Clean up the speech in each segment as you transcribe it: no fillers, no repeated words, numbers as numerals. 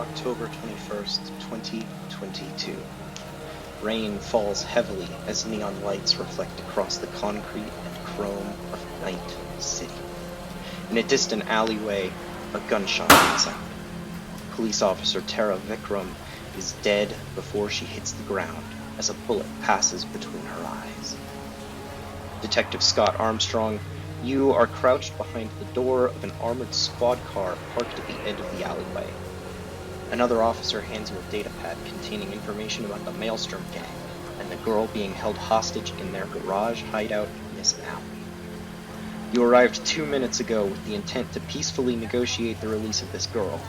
October 21st, 2022. Rain falls heavily as neon lights reflect across the concrete and chrome of Night City. In a distant alleyway, a gunshot rings out. Police officer Tara Vikram is dead before she hits the ground as a bullet passes between her eyes. Detective Scott Armstrong, you are crouched behind the door of an armored squad car parked at the end of the alleyway. Another officer hands you a data pad containing information about the Maelstrom gang and the girl being held hostage in their garage hideout in this alley. You arrived 2 minutes ago with the intent to peacefully negotiate the release of this girl.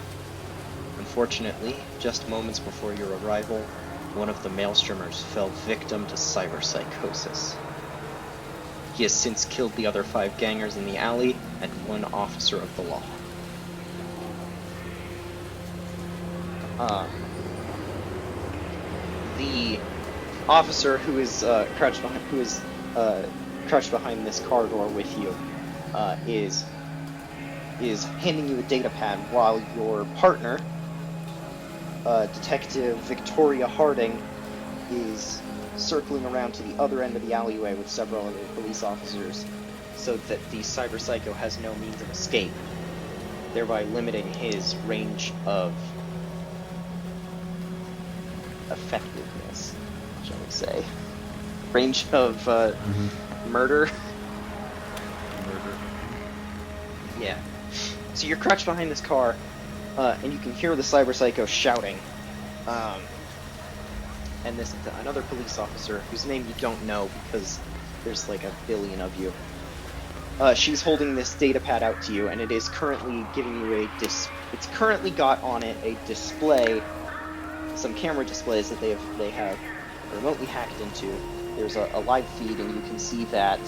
Unfortunately, just moments before your arrival, one of the Maelstromers fell victim to cyberpsychosis. He has since killed the other 5 gangers in the alley and 1 officer of the law. The officer who is crouched behind this car door with you is handing you a data pad while your partner, Detective Victoria Harding, is circling around to the other end of the alleyway with several other police officers so that the cyberpsycho has no means of escape, thereby limiting his range of effectiveness, shall we say. Range of murder. Yeah. So you're crouched behind this car, and you can hear the cyberpsycho shouting. And another police officer, whose name you don't know because there's like a billion of you. She's holding this data pad out to you, and it is currently giving you it's currently got on it a display, some camera displays that they have remotely hacked into. There's a live feed, and you can see that.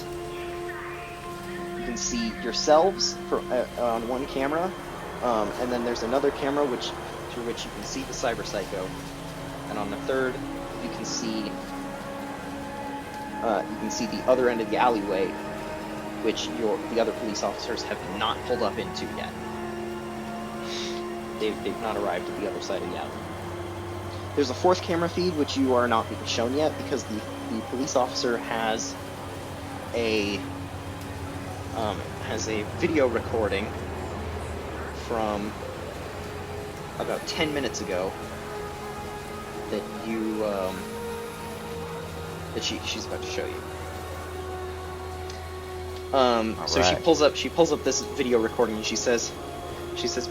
You can see yourselves on one camera, and then there's another camera through which you can see the cyberpsycho, and on the third, you can see the other end of the alleyway, which the other police officers have not pulled up into yet. They've not arrived at the other side of the alley. There's a 4th camera feed which you are not being shown yet because the police officer has a video recording from about 10 minutes ago that she's about to show you. So right. She pulls up this video recording and she says,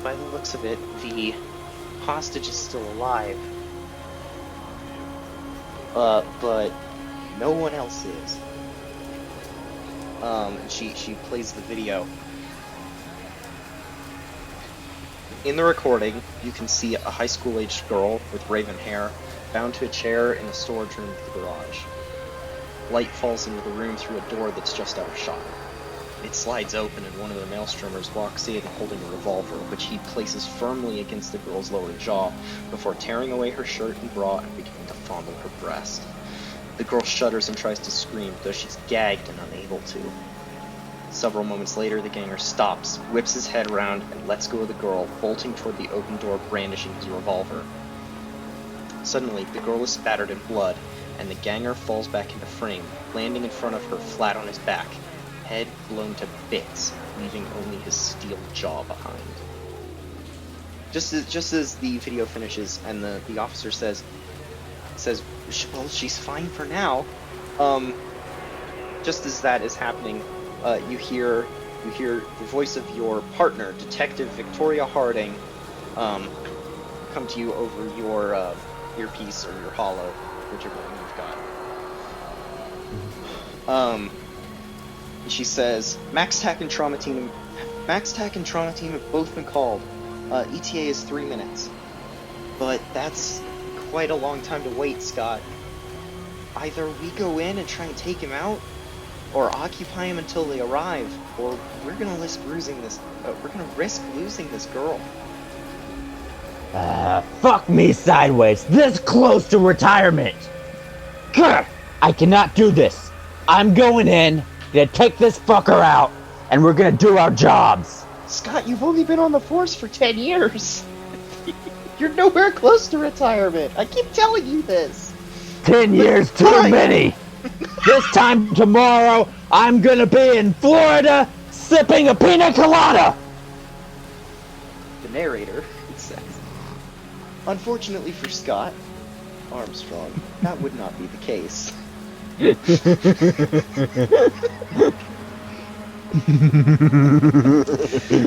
by the looks of it, the hostage is still alive. But no one else is. She plays the video. In the recording, you can see a high school-aged girl with raven hair bound to a chair in a storage room of the garage. Light falls into the room through a door that's just out of shot. It slides open and one of the Maelstromers walks in holding a revolver, which he places firmly against the girl's lower jaw before tearing away her shirt and bra and beginning to fondle her breast. The girl shudders and tries to scream, though she's gagged and unable to. Several moments later, the ganger stops, whips his head around, and lets go of the girl, bolting toward the open door brandishing his revolver. Suddenly, the girl is spattered in blood, and the ganger falls back into frame, landing in front of her flat on his back, head blown to bits, leaving only his steel jaw behind. Just as the video finishes, and the officer says, well, she's fine for now. Just as that is happening, you hear the voice of your partner, Detective Victoria Harding, come to you over your earpiece or your hollow, whichever one you've got. She says, Max Tac and Trauma Team have both been called. ETA is 3 minutes. But that's quite a long time to wait, Scott. Either we go in and try and take him out, or occupy him until they arrive, or we're gonna risk losing this girl. Fuck me sideways, this close to retirement! Grr! I cannot do this. I'm going in, gonna take this fucker out, and we're gonna do our jobs. Scott, you've only been on the force for 10 years. You're nowhere close to retirement. I keep telling you this. 10 years too many. This time tomorrow, I'm gonna be in Florida sipping a pina colada. The narrator says, unfortunately for Scott, Armstrong, that would not be the case.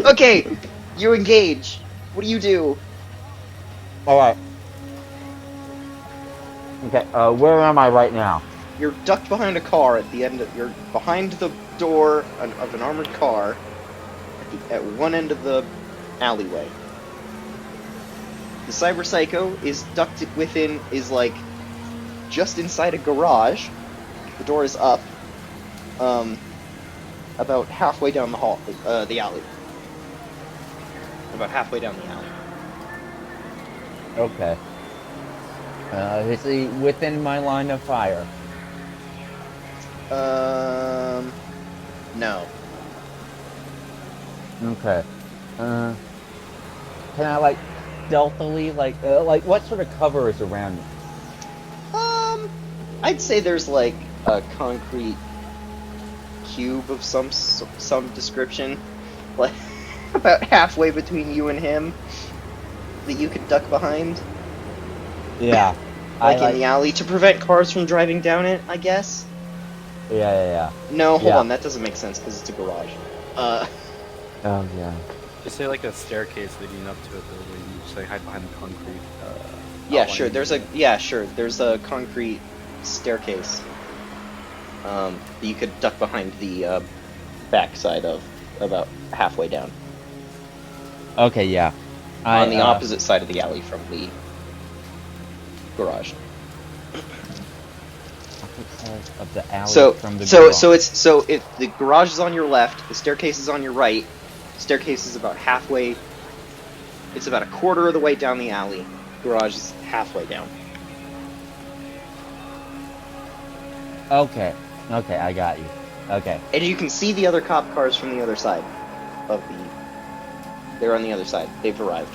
Okay, you engage. What do you do? Alright. Okay, where am I right now? You're ducked behind a car at the end of... You're behind the door of an armored car at one end of the alleyway. The cyberpsycho is ducked within... is, like, just inside a garage. The door is up. About halfway down the hall... the alley. About halfway down the alley. Okay. Is he within my line of fire? No. Okay. Can I, like, stealthily, like, what sort of cover is around me? I'd say there's, like, a concrete cube of some description, like, about halfway between you and him, that you could duck behind. Yeah. Like in the alley, to prevent cars from driving down it, I guess? Yeah. No, hold on, that doesn't make sense, because it's a garage. Oh, yeah. Just say, like, a staircase leading up to a building, just, like, hide behind the concrete, yeah, sure, there's a concrete staircase, that you could duck behind the, backside of, about halfway down. Okay, yeah. On the opposite side of the alley from the garage. Of the alley from the garage. The garage is on your left, the staircase is on your right. The staircase is about halfway. It's about a quarter of the way down the alley. The garage is halfway down. Okay, I got you. Okay. And you can see the other cop cars from the other side of the... They're on the other side. They've arrived.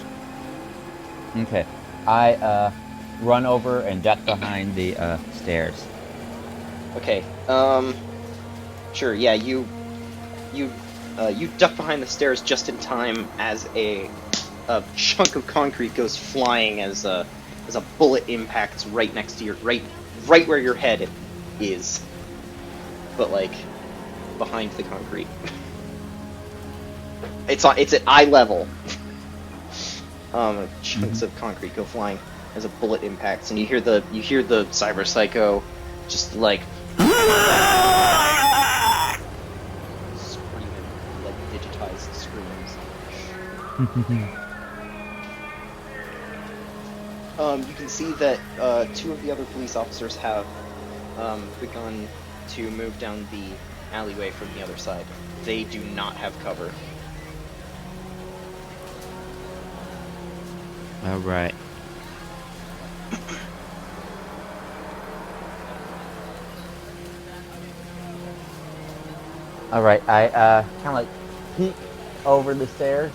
Okay. I run over and duck behind the stairs. Okay. Sure. Yeah. You duck behind the stairs just in time as a chunk of concrete goes flying as a bullet impacts right next to your right where your head is, but like behind the concrete. It's at eye level. Chunks of concrete go flying as a bullet impacts, and you hear the cyberpsycho just like screaming, like digitized screams. You can see that two of the other police officers have begun to move down the alleyway from the other side. They do not have cover. All right. All right. I kind of like peek over the stairs.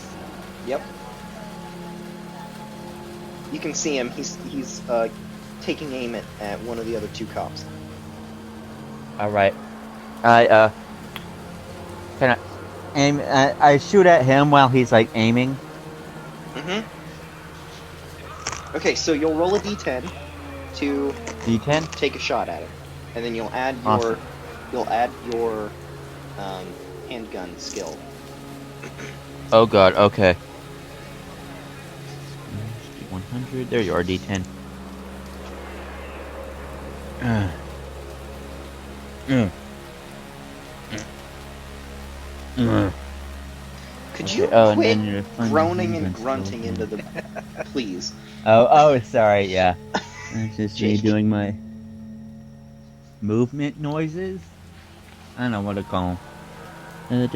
Yep. You can see him. He's taking aim at one of the other two cops. All right. I kind of aim. I shoot at him while he's like aiming. Mm-hmm. Okay, so you'll roll a d10 to D10. take a shot at it, and then you'll add your handgun skill. Oh god. Okay. 100. There you are. D10. Could you Okay, quit groaning and grunting into the... Please. Oh, sorry, yeah. It's just me doing my movement noises? I don't know what to call them.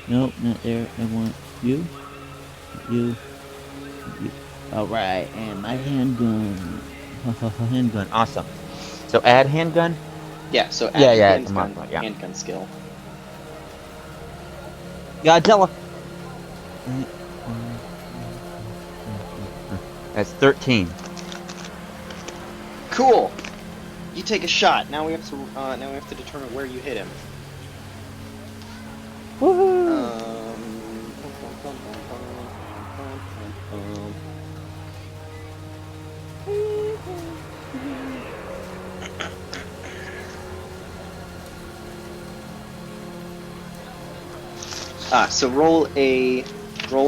Nope, not there. I want you. You. Alright, and my handgun. Handgun, awesome. So add handgun? Yeah, so add handgun skill. Godzilla. That's 13. Cool. You take a shot. Now we have to determine where you hit him. Woohoo! So roll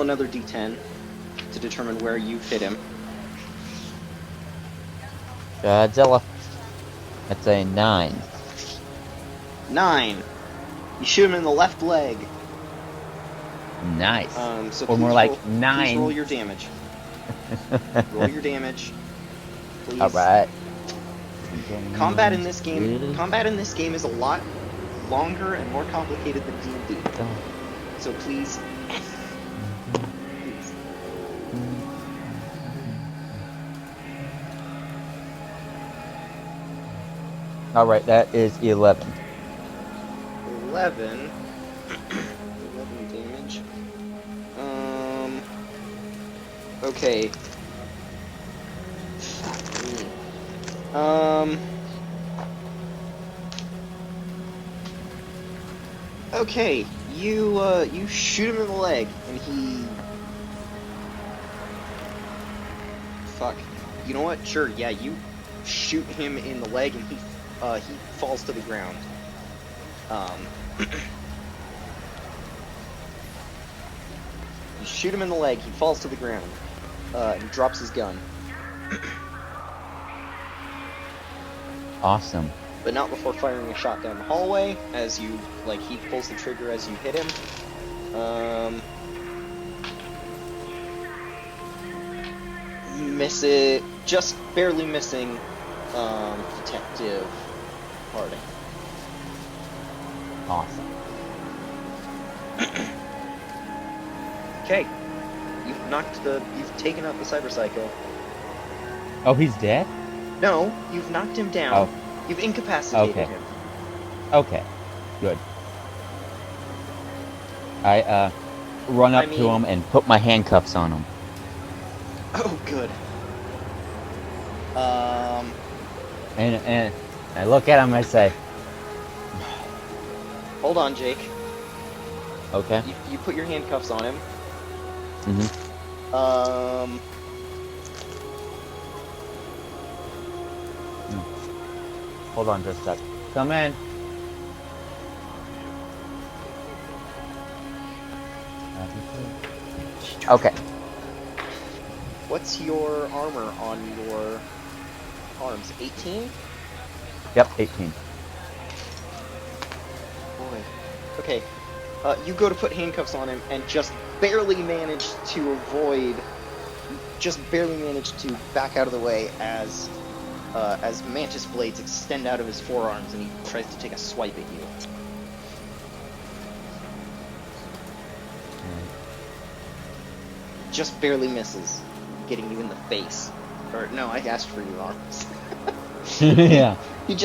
another d10 to determine where you've hit him. Godzilla. That's a 9. 9. You shoot him in the left leg. Nice. So or more like 9. Please roll your damage. Roll your damage. Please. Alright. Combat in this game is a lot longer and more complicated than D&D. So please. Please. Alright, that is 11. 11 damage. Okay. Okay, you shoot him in the leg, and he... Fuck. You know what? Sure, yeah, you shoot him in the leg, and he falls to the ground. You shoot him in the leg, he falls to the ground, and drops his gun. Awesome. But not before firing a shot down the hallway, as you, he pulls the trigger as you hit him. Miss it, just barely missing, Detective Harding. Awesome. Okay. You've taken out the cyberpsycho. Oh, he's dead? No, you've knocked him down. Oh. You've incapacitated Okay. him. Okay. Good. I, run up to him and put my handcuffs on him. Oh, good. And I look at him and I say, Hold on, Jake. okay. You put your handcuffs on him. Mm-hmm. Hold on just a sec. Come in. Okay. What's your armor on your arms? 18? Yep, 18. Boy. Okay. You go to put handcuffs on him and just barely manage to back out of the way as mantis blades extend out of his forearms and he tries to take a swipe at you. Just barely misses, getting you in the face. Or no, I asked for your arms. Yeah. You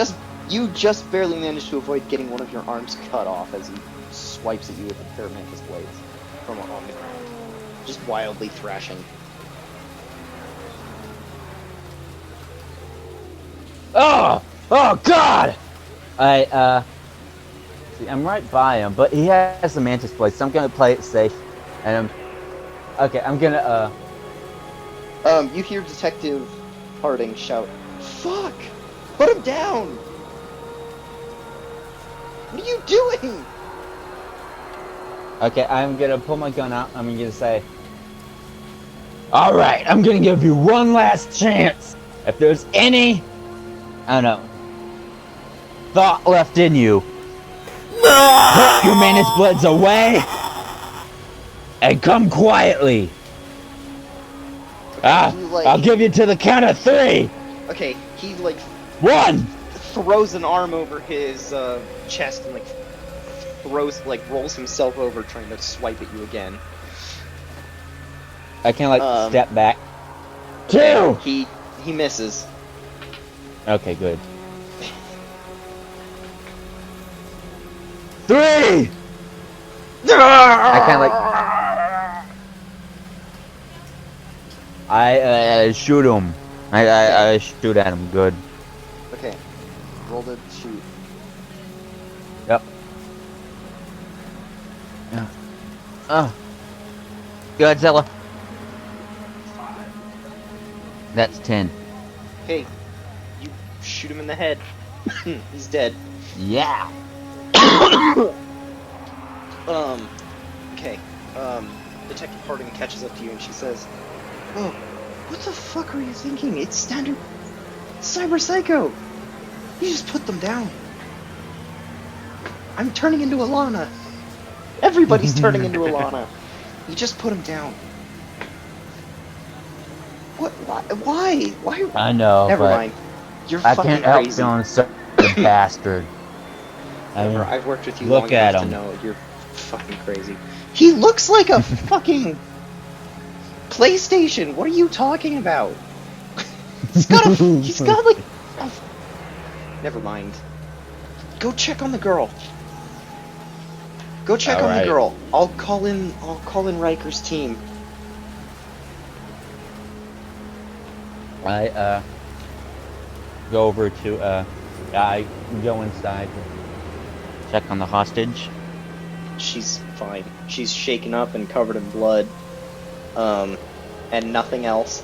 just barely managed to avoid getting one of your arms cut off as he swipes at you with a pair of mantis blades from on the ground, just wildly thrashing. Oh! Oh, God! See, I'm right by him, but he has the mantis blade, so I'm gonna play it safe. And I'm gonna, You hear Detective Harding shout, "Fuck! Put him down! What are you doing?" okay, I'm gonna pull my gun out. I'm gonna say, alright, I'm gonna give you one last chance. If there's any, I don't know, thought left in you, put your mantis blades away and come quietly. I'll give you to the count of 3. Okay, he 1. throws an arm over his chest and rolls himself over trying to swipe at you again. I can step back. Okay, 2. He misses. Okay, good. 3. I kind of like. I shoot him. I shoot at him. Good. Okay. Roll to shoot. Yep. Godzilla. That's 10. Okay. You shoot him in the head. He's dead. Yeah. Okay. Detective Harding catches up to you and she says, "Oh, what the fuck are you thinking? It's standard cyberpsycho. You just put them down. I'm turning into Alana. Everybody's turning into Alana. You just put them down." What? Why? Why? I know. Never but mind. You're I fucking can't help crazy. feeling such a bastard. I mean, I've worked with you look long at enough to him. know you're fucking crazy. He looks like a fucking PlayStation. What are you talking about? He's got like. Never mind. Go check on the girl. Go check on the Alright. girl. I'll call in Ryker's team. I go over to I go inside to check on the hostage. She's fine. She's shaken up and covered in blood. And nothing else.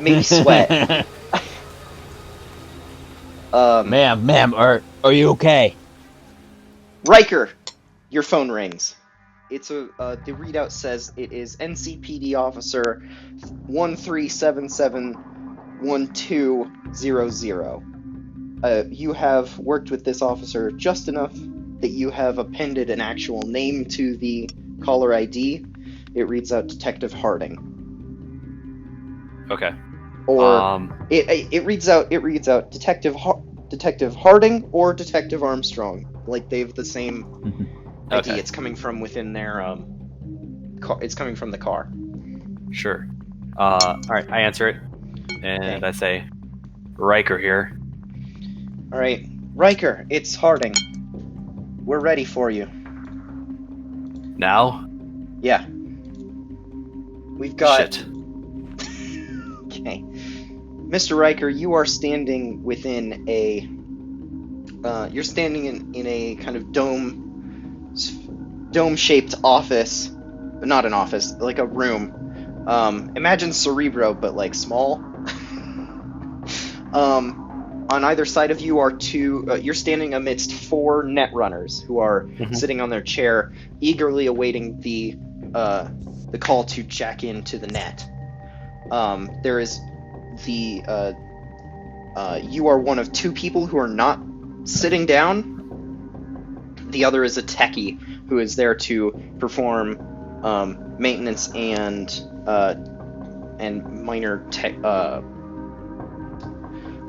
Maybe sweat. Ma'am, are you okay? Ryker, your phone rings. It's the readout says it is NCPD officer 13771200. You have worked with this officer just enough that you have appended an actual name to the caller ID. It reads out Detective Harding. Okay. Or it reads out Detective Harding or Detective Armstrong. Like they have the same ID. Okay. It's coming from within their it's coming from the car. Sure. Alright, I answer it. And Okay. I say, Ryker here. All right, Ryker, it's Harding. We're ready for you. Now? Yeah. We've got. Shit. Okay. Mr. Ryker, you are standing within a. You're standing in a kind of dome-shaped office. Not an office, like a room. Imagine Cerebro, but like small. On either side of you are two. You're standing amidst 4 netrunners who are sitting on their chair, eagerly awaiting the call to jack into the net. There is the. You are one of 2 people who are not sitting down. The other is a techie who is there to perform maintenance and minor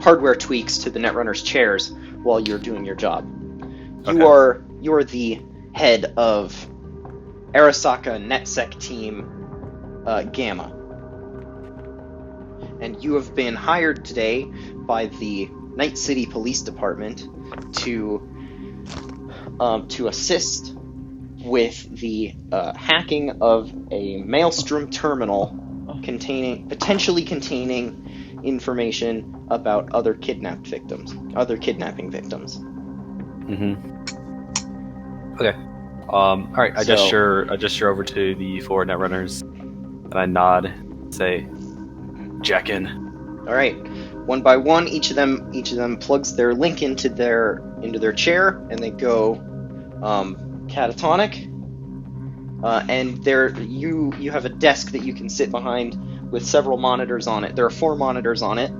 hardware tweaks to the Netrunner's chairs while you're doing your job. Okay. You are the head of Arasaka NetSec team Gamma, and you have been hired today by the Night City Police Department to assist with the hacking of a maelstrom terminal potentially containing information about other kidnapping victims. Okay. Alright, I gesture over to the 4 netrunners, and I nod, say, jack in. Alright. One by one, each of them plugs their link into their chair, and they go catatonic. And you have a desk that you can sit behind with several monitors on it. There are 4 monitors on it,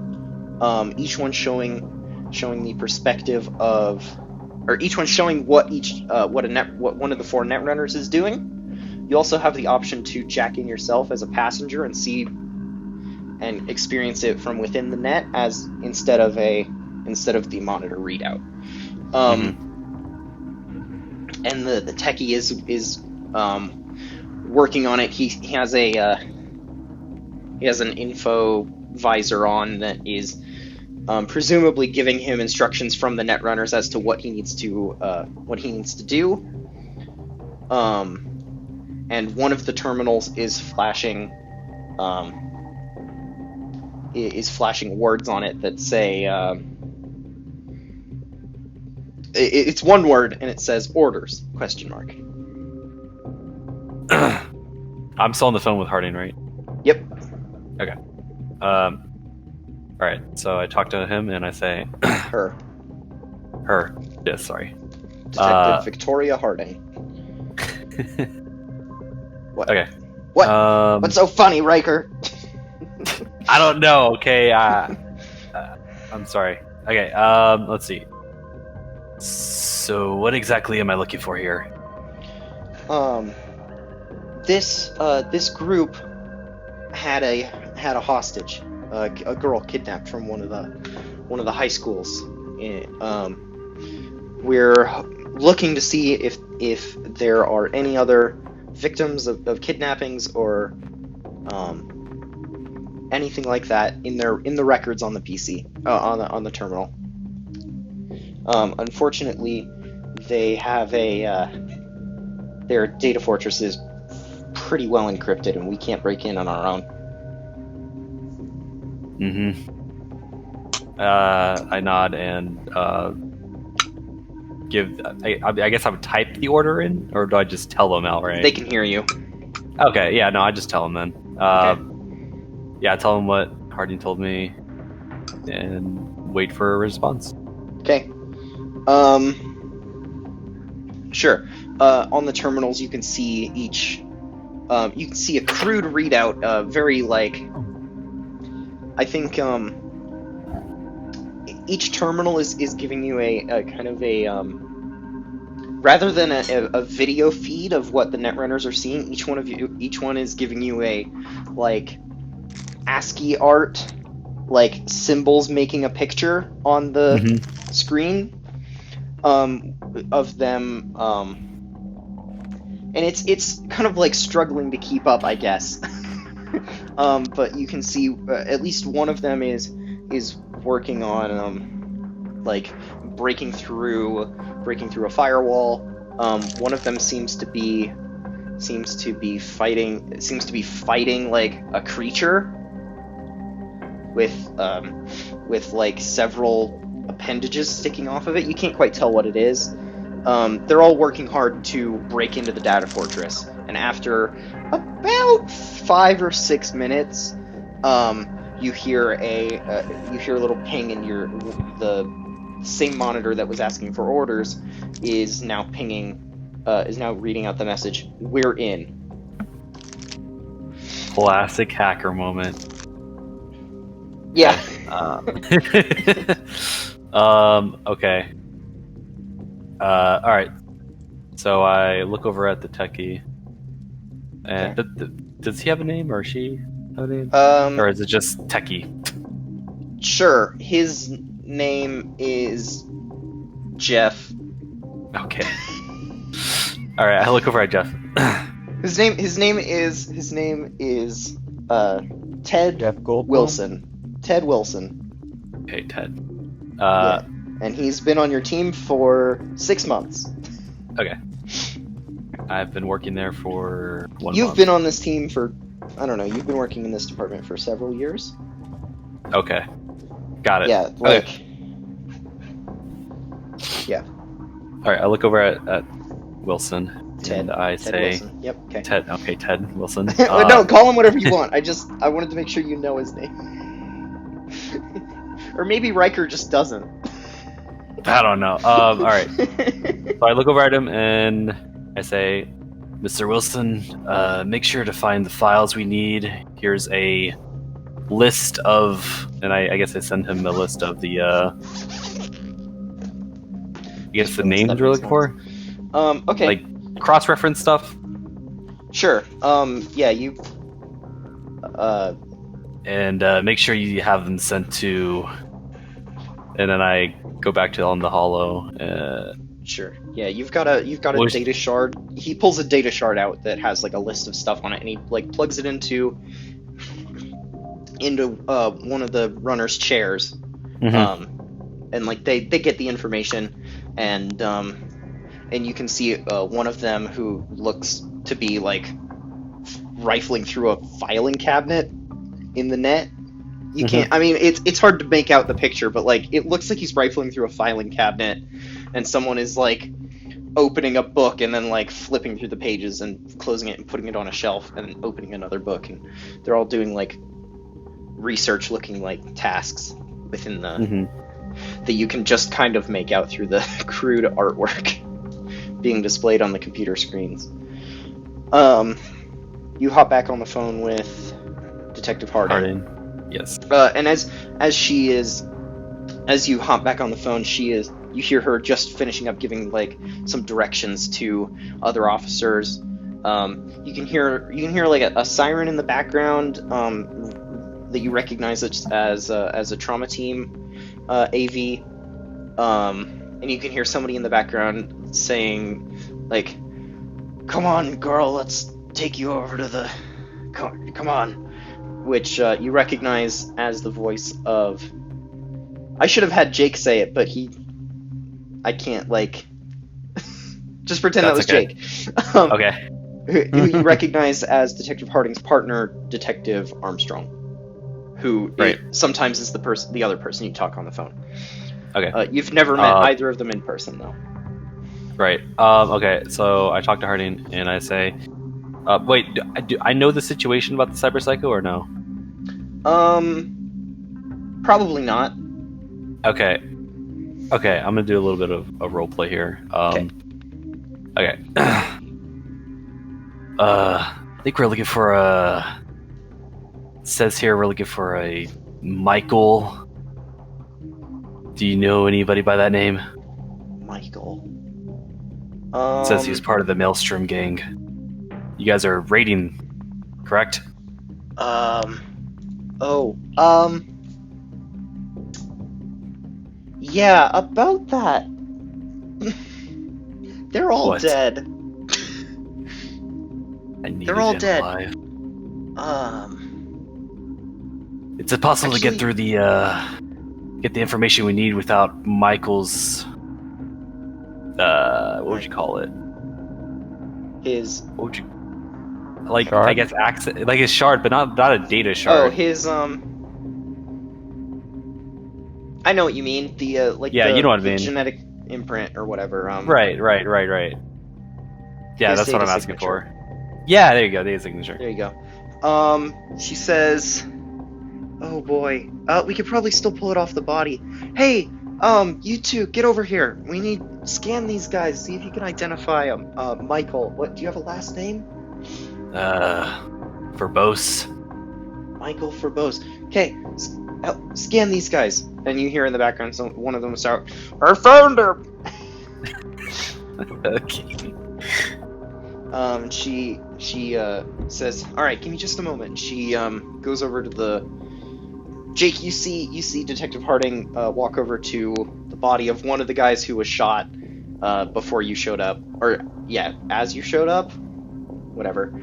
each one showing the perspective of, or each one showing what one of the 4 netrunners is doing. You also have the option to jack in yourself as a passenger and see and experience it from within the net as instead of the monitor readout. And the techie is working on it. He has an info visor on that is presumably giving him instructions from the netrunners as to what he needs to do. and one of the terminals is flashing words on it that say it's one word and it says orders ? I'm still on the phone with Harding, right? Yep. Okay. All right. So I talk to him and I say, Her. Yes, sorry. Detective Victoria Harding. What? Okay. What? What's so funny, Ryker? I don't know. Okay. I'm sorry. Okay. Let's see. So, what exactly am I looking for here? This group had a hostage, a girl kidnapped from one of the high schools. We're looking to see if there are any other victims of kidnappings or anything like that in the records on the PC on the terminal. Unfortunately, they have their data fortress is pretty well encrypted, and we can't break in on our own. I nod and give. I guess I would type the order in, or do I just tell them outright? They can hear you. Okay, yeah, no, I just tell them then. Okay. Yeah, I tell them what Harding told me, and wait for a response. Okay. Sure. On the terminals, you can see each. You can see a crude readout. Very I think each terminal is giving you a kind of a rather than a video feed of what the netrunners are seeing. Each one is giving you a ASCII art, symbols making a picture on the screen of them, and it's kind of struggling to keep up, I guess. But you can see at least one of them is working on breaking through a firewall. One of them seems to be fighting a creature with several appendages sticking off of it. You can't quite tell what it is. They're all working hard to break into the data fortress, and after about 5 or 6 minutes, you hear a little ping, and the same monitor that was asking for orders is now reading out the message, "We're in." Classic hacker moment. Yeah. Okay. All right. So I look over at the techie, and does he have a name, or she have a name, or is it just techie? Sure. His name is Jeff. Okay. All right. I look over at Jeff. His name is Ted Jeff Goldblum? Wilson. Ted Wilson. Okay, Ted. Yeah. And he's been on your team for 6 months. Okay. I've been working there for 1 month. You've been on this team for, I don't know, you've been working in this department for several years? Okay. Got it. Yeah, Okay. Yeah. Alright, I look over at Wilson. Ted. And I Ted say... Wilson. Yep, okay. Ted. Okay, Ted Wilson. No, call him whatever you want. I wanted to make sure you know his name. Or maybe Ryker just doesn't. I don't know. Alright. So I look over at him and I say, Mr. Wilson, make sure to find the files we need. Here's a list of... And I guess I send him a list of the... I guess the names we're looking for? Okay. Cross-reference stuff? Sure. Yeah, you... And make sure you have them sent to... And then I go back to on the holo. Sure. Yeah, you've got a data shard. He pulls a data shard out that has a list of stuff on it, and he plugs it into one of the runner's chairs. Mm-hmm. And they get the information, and and you can see one of them who looks to be like rifling through a filing cabinet in the net. You can't. I mean, it's hard to make out the picture, but like it looks like he's rifling through a filing cabinet, and someone is like opening a book and then like flipping through the pages and closing it and putting it on a shelf and opening another book, and they're all doing like research looking like tasks within the that you can just kind of make out through the crude artwork being displayed on the computer screens. You hop back on the phone with Detective Harding. Yes. And as you hop back on the phone, you hear her just finishing up giving like some directions to other officers. You can hear like a siren in the background that you recognize as a trauma team AV. And you can hear somebody in the background saying like, "Come on, girl, let's take you over to the come on," which you recognize as the voice of... I should have had Jake say it, but I can't, like... Just pretend That's that was okay. Jake. Okay. Who you recognize as Detective Harding's partner, Detective Armstrong, who sometimes is the other person you talk on the phone. Okay. You've never met either of them in person, though. Right. Okay, so I talk to Harding, and I say... wait, do I know the situation about the cyberpsycho, or no? Probably not. Okay, I'm gonna do a little bit of a role play here. Okay. I think we're looking for a... It says here we're looking for a Michael. Do you know anybody by that name? Michael. It says he was part of the Maelstrom gang. You guys are raiding, correct? Yeah, about that. They're all What? dead. They're all dead. Alive. Is it It's possible to get through the get the information we need without Michael's what would you call it? What would you like? Shard? I guess access, like his shard, but not a data shard. Oh, his I know what you mean. The you know what I mean. Genetic imprint or whatever. Right. Yeah, his that's what I'm data asking signature. for. Yeah, there you go, data signature. There you go. She says, "Oh boy, we could probably still pull it off the body. Hey, you two, get over here. We need scan these guys. See if you can identify them. Michael. What? Do you have a last name? Verbose. Michael Verbose. Okay, scan these guys." And you hear in the background, one of them will start, "I found her." Okay. She says, "All right, give me just a moment." And she goes over to the... Jake, you see Detective Harding walk over to the body of one of the guys who was shot before you showed up, or yeah, as you showed up, whatever,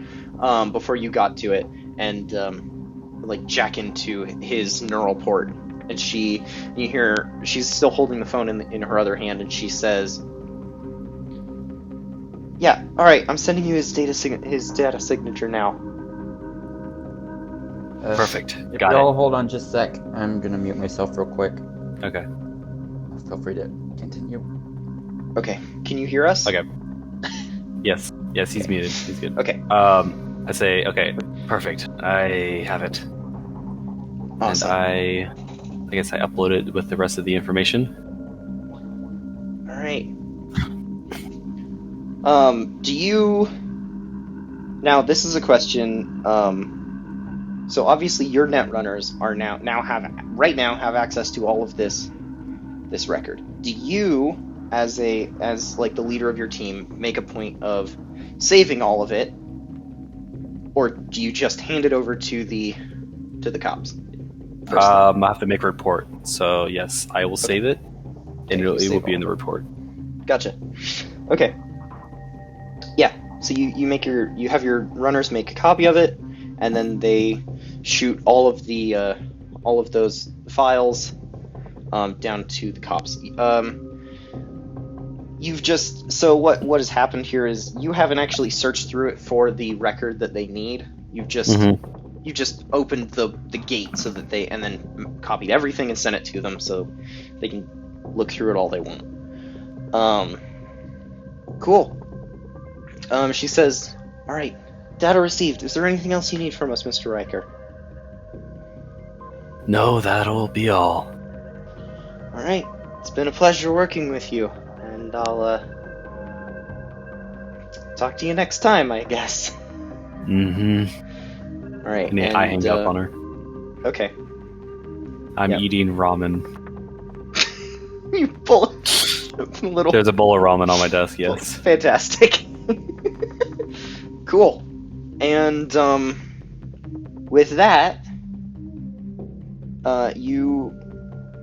before you got to it, and like jack into his neural port. And you hear she's still holding the phone in her other hand, and she says, "Yeah, all right, I'm sending you his data signature now." Perfect. If Got y'all it. hold on just a sec, I'm gonna mute myself real quick. Okay. Feel free to continue. Okay, can you hear us? Okay. Yes, he's muted. He's good. Okay. I say, okay, perfect. I have it. Awesome. And I guess I upload it with the rest of the information. All right. Do you... Now, this is a question. So obviously your netrunners are now have access to all of this record. Do you, as like the leader of your team, make a point of saving all of it, or do you just hand it over to the cops? I have to make a report, so yes, I will save it, and it will be in the report. Gotcha. Okay. Yeah. So you have your runners make a copy of it, and then they shoot all of those files down to the cops. you've just so what has happened here is you haven't actually searched through it for the record that they need. You've just you just opened the gate so that they and then copied everything and sent it to them so they can look through it all they want. Cool. She says, "All right, data received. Is there anything else you need from us, Mr. Ryker?" No, that'll be all. All right. It's been a pleasure working with you, and I'll talk to you next time, I guess. Mm-hmm. All right. And I hang up on her. Okay. I'm eating ramen. You pull a little. There's a bowl of ramen on my desk. Yes. Fantastic. Cool. And with that,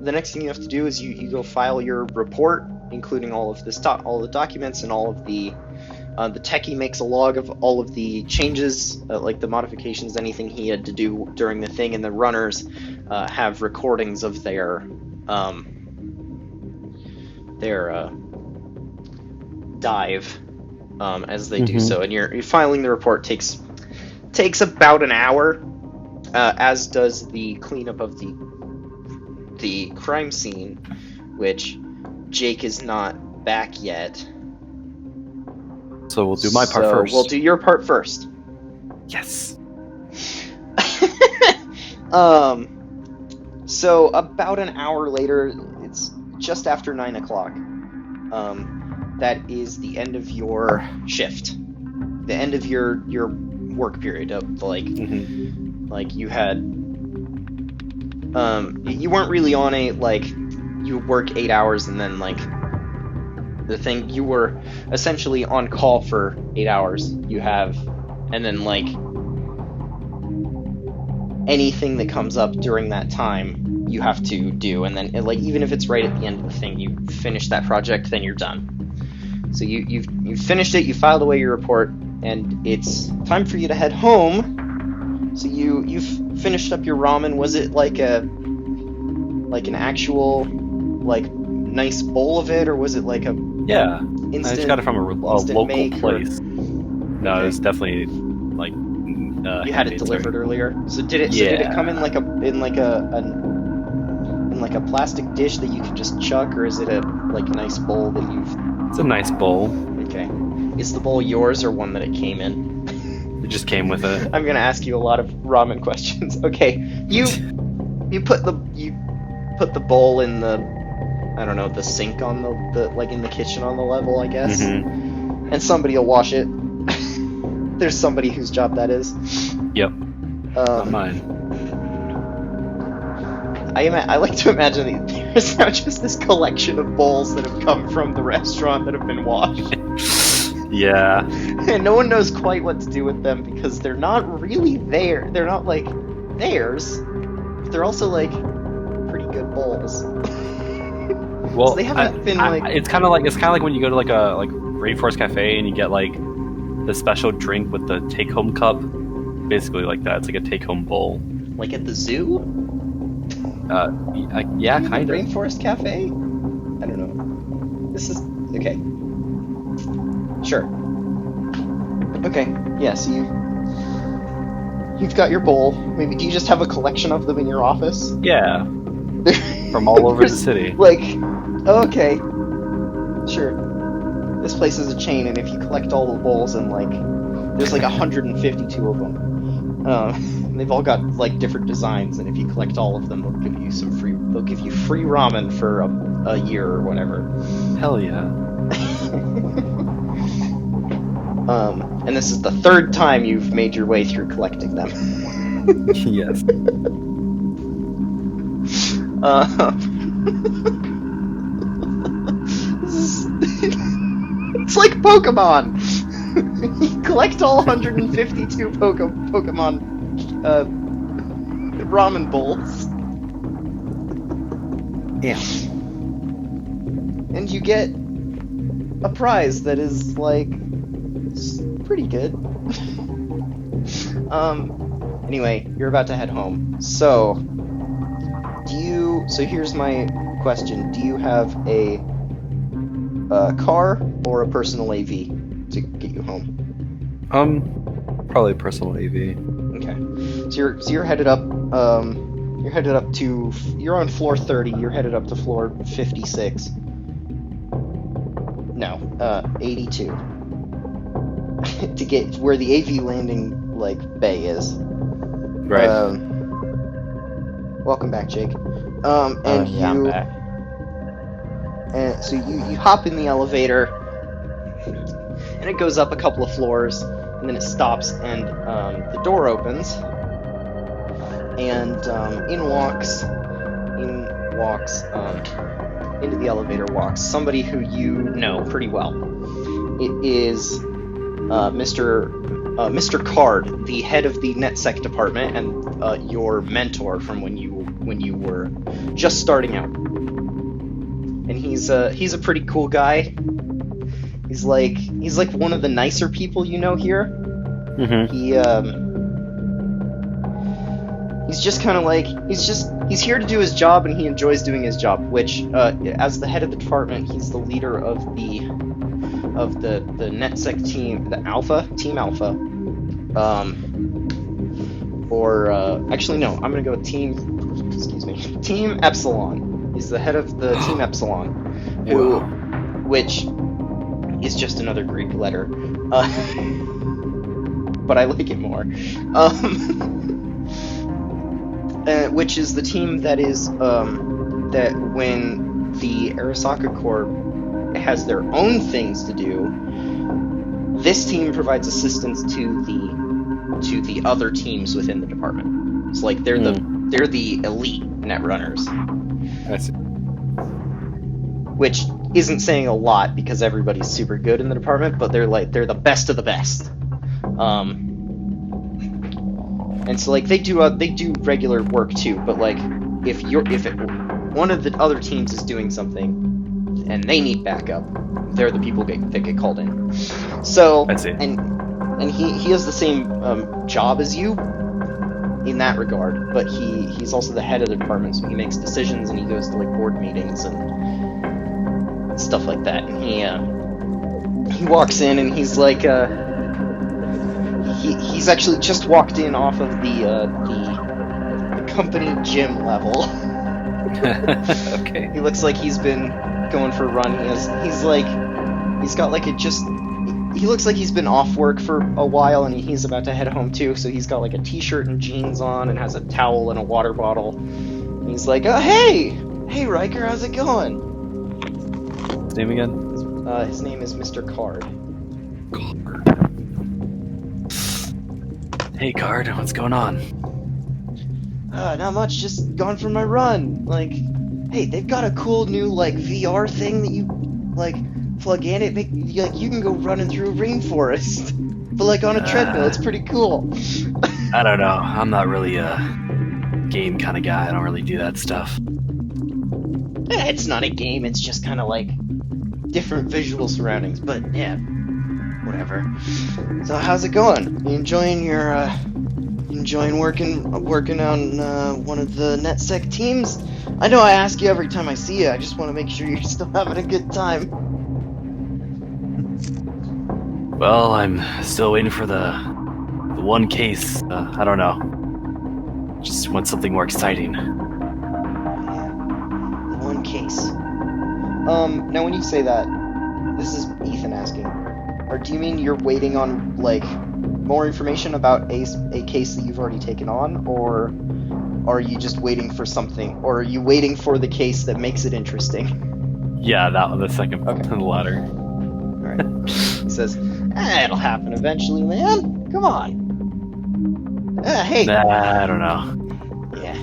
the next thing you have to do is you go file your report, including all of this all the documents and all of the techie makes a log of all of the changes, like the modifications, anything he had to do during the thing, and the runners have recordings of their dive as they do so. And you're filing the report takes about an hour, as does the cleanup of the crime scene, which Jake is not back yet. So we'll do my part first. We'll do your part first. Yes. So about an hour later, it's just after 9 o'clock. That is the end of your shift. The end of your work period. Like you had, you weren't really on a, like, you work 8 hours and then, like, the thing, you were essentially on call for 8 hours. You have, and then, like, anything that comes up during that time, you have to do, and then, like, even if it's right at the end of the thing, you finish that project, then you're done. So you've finished it, you filed away your report, and it's time for you to head home. So you've finished up your ramen. Was it like an actual, like, nice bowl of it, or was it like a instant? I just got it from a local place. No, okay. It was definitely like you had it delivered earlier. So did it? So did it come in like a plastic dish that you can just chuck, or is it a nice bowl that you've? It's a nice bowl. Okay. Is the bowl yours or one that it came in? It just came with it. I'm gonna ask you a lot of ramen questions. Okay. You put the bowl in the, I don't know, the sink on the like in the kitchen on the level, I guess. And somebody will wash it. There's somebody whose job that is. Yep. Not mine. I like to imagine that there's now just this collection of bowls that have come from the restaurant that have been washed. Yeah. And no one knows quite what to do with them because they're not really there. They're not, like, theirs, but they're also, like, pretty good bowls. Well, so they haven't been, like... It's kind of like when you go to, like, a Rainforest Cafe and you get, like, the special drink with the take-home cup. Basically like that. It's like a take-home bowl. Like at the zoo? Yeah, kind of. Rainforest Cafe? I don't know. This is... Okay. Sure. Okay, yeah, so you've got your bowl. Maybe do you just have a collection of them in your office? Yeah. From all over the city. Like, okay. Sure. This place is a chain, and if you collect all the bowls and, like, there's like 152 of them. They've all got, like, different designs, and if you collect all of them, they'll give you free ramen for a year or whatever. Hell yeah. And this is the third time you've made your way through collecting them. Yes. It's like Pokemon! You collect all 152 Pokemon ramen bowls. Yeah. And you get a prize that is, like, pretty good. Anyway, you're about to head home. So here's my question. Do you have a a car or a personal AV to get you home? Probably personal AV. Okay. So you're headed up. You're headed up to. You're on floor 30. You're headed up to floor 56. No, 82. To get where the AV landing bay is. Right. Welcome back, Jake. I'm back. And so you hop in the elevator, and it goes up a couple of floors, and then it stops, and the door opens, and into the elevator walks somebody who you know pretty well. It is Mr. Card, the head of the NetSec department, and your mentor from when you were just starting out. And he's a pretty cool guy. He's like one of the nicer people you know here. Mm-hmm. He's just kind of he's here to do his job, and he enjoys doing his job. Which, as the head of the department, he's the leader of the NetSec team, the Team Alpha. Actually no, I'm gonna go with Team Epsilon. He's the head of the Team Epsilon, which is just another Greek letter, but I like it more. Which is the team that is that when the Arasaka Corps has their own things to do, this team provides assistance to the other teams within the department. It's like they're the elite net runners. I see. Which isn't saying a lot because everybody's super good in the department, but they're the best of the best. And so they do regular work too, but if one of the other teams is doing something and they need backup, they're the people that get called in. So I see. And he has the same job as you in that regard, but he's also the head of the department, so he makes decisions and he goes to board meetings and stuff like that. And he walks in and he's he's actually just walked in off of the company gym level. Okay. He looks like he's been going for a run. He looks like he's been off work for a while, and he's about to head home too, so he's got a t-shirt and jeans on and has a towel and a water bottle. And he's like, hey Ryker, how's it going? His name again? His name is Mr. Card. Hey Card, what's going on? Not much, just gone for my run. Hey, they've got a cool new VR thing that you plug in. You can go running through a rainforest, but on a treadmill. It's pretty cool. I don't know. I'm not really a game kind of guy. I don't really do that stuff. It's not a game. It's just kind of different visual surroundings. But yeah, whatever. So how's it going? You enjoying working on one of the NetSec teams? I know I ask you every time I see you. I just want to make sure you're still having a good time. Well, I'm still waiting for the one case. I don't know. Just want something more exciting. Yeah, the one case. Now when you say that, this is Ethan asking, or do you mean you're waiting on more information about a case that you've already taken on, or are you just waiting for something, or are you waiting for the case that makes it interesting? Yeah, that one, the second, okay. The latter. Alright. He says, it'll happen eventually, man. Come on. Hey. Nah, I don't know. Yeah.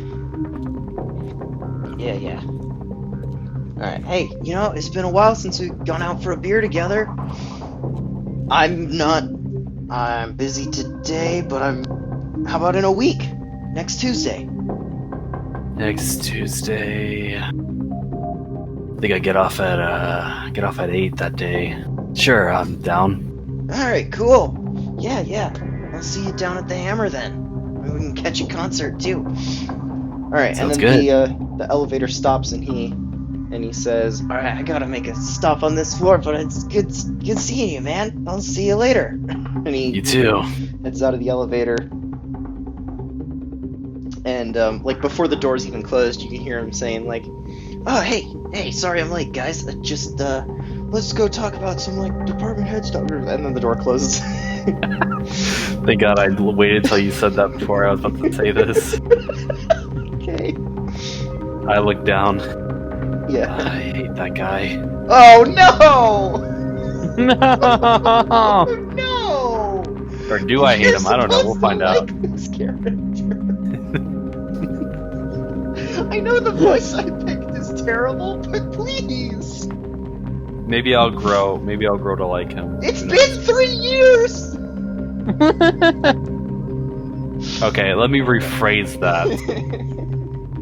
Alright, hey, it's been a while since we've gone out for a beer together. I'm busy today, but how about in a week? Next Tuesday. Next Tuesday. I think I get off at 8 that day. Sure, I'm down. Alright, cool. Yeah. I'll see you down at the Hammer then. Maybe we can catch a concert too. Alright, and then good. the elevator stops and he and he says, "All right, I gotta make a stop on this floor, but it's good seeing you, man. I'll see you later." And he You too. heads out of the elevator. And like before the doors even closed, you can hear him saying like, "Oh, hey, sorry I'm late, guys. Just let's go talk about some like department head stuff." And then the door closes. Thank God I waited till you said that before I was about to say this. Okay. I look down. Yeah. I hate that guy. Oh no! No! Oh, no! Or do I hate him? I don't know. We'll find out. Like this character. I know the voice I picked is terrible, but please. Maybe I'll grow. Maybe I'll grow to like him. It's been 3 years. Okay, let me rephrase that.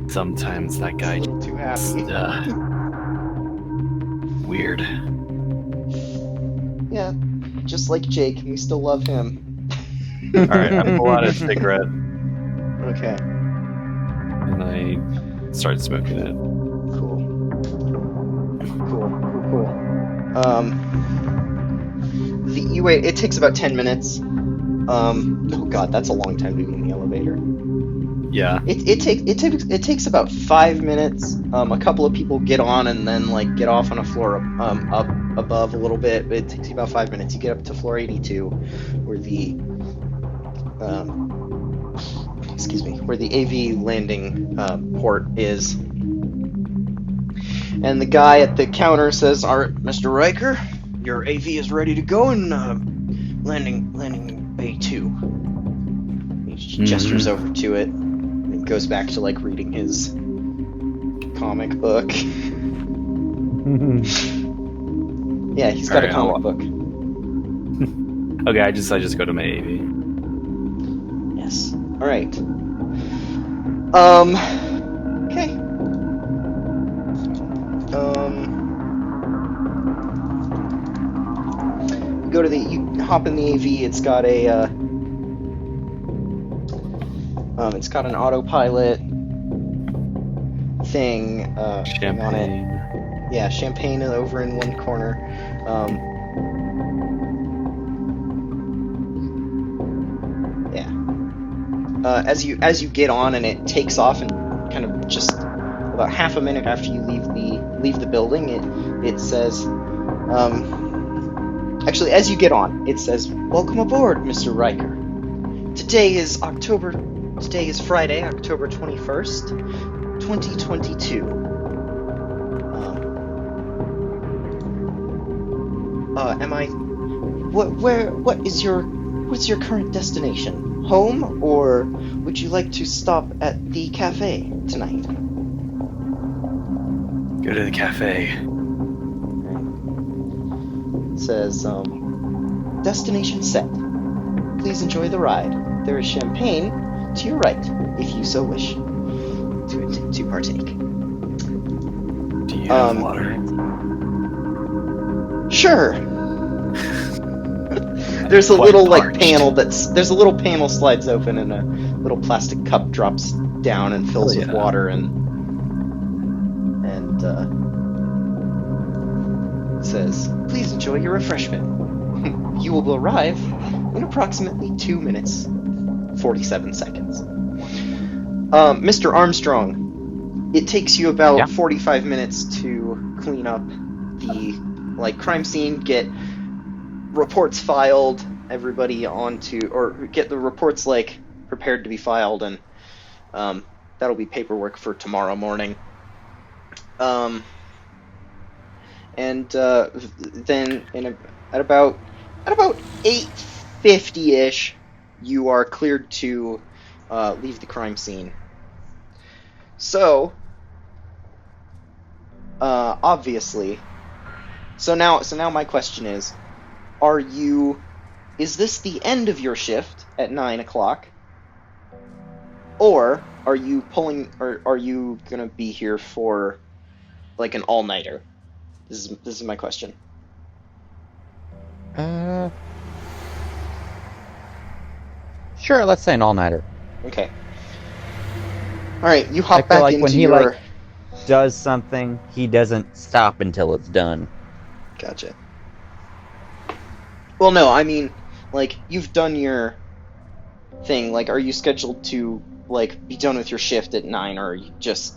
Sometimes that guy Too happy. weird. Yeah, just like Jake, we still love him. Alright, I pull out a cigarette Okay, and I start smoking it. cool. You wait. It takes about 10 minutes. Oh god, that's a long time to be in the elevator. Yeah. It takes about 5 minutes. A couple of people get on and then like get off on a floor up above a little bit. But it takes you about 5 minutes. You get up to floor 82, where the AV landing port is. And the guy at the counter says, "All right, Mr. Ryker, your AV is ready to go in landing bay 2." He gestures over to it and goes back to like reading his comic book. Yeah, he's got a comic book. Okay, I just go to my AV. Yes. All right. Okay. You hop in the AV. It's got it's got an autopilot thing Champagne. on it. Yeah, champagne over in one corner. Yeah. As you get on and it takes off, and kind of just about half a minute after you leave the building, it says, actually, as you get on, it says, "Welcome aboard, Mr. Ryker. Today is Friday, October 21st, 2022. What's your current destination? Home, or would you like to stop at the cafe tonight?" Go to the cafe. It says, "Destination set. Please enjoy the ride. There is champagne to your right, if you so wish to partake." Do you have water? Sure. There's a little like panel there's a little panel slides open, and a little plastic cup drops down and fills with water, and it says, "Please enjoy your refreshment. You will arrive in approximately 2 minutes, 47 seconds." Mr. Armstrong, it takes you about 45 minutes to clean up the crime scene, get reports filed, everybody get the reports prepared to be filed, and that'll be paperwork for tomorrow morning. Then at about 8:50-ish, you are cleared to leave the crime scene. So, obviously, so now my question is this the end of your shift at 9 o'clock? Or are you gonna be here for an all-nighter? This is my question. Sure, let's say an all-nighter. Okay. Alright, you hop I feel back like into when he your... does something, he doesn't stop until it's done. Gotcha. Well, no, I mean, like, you've done your thing. Like, are you scheduled to, like, be done with your shift at 9, or are you just...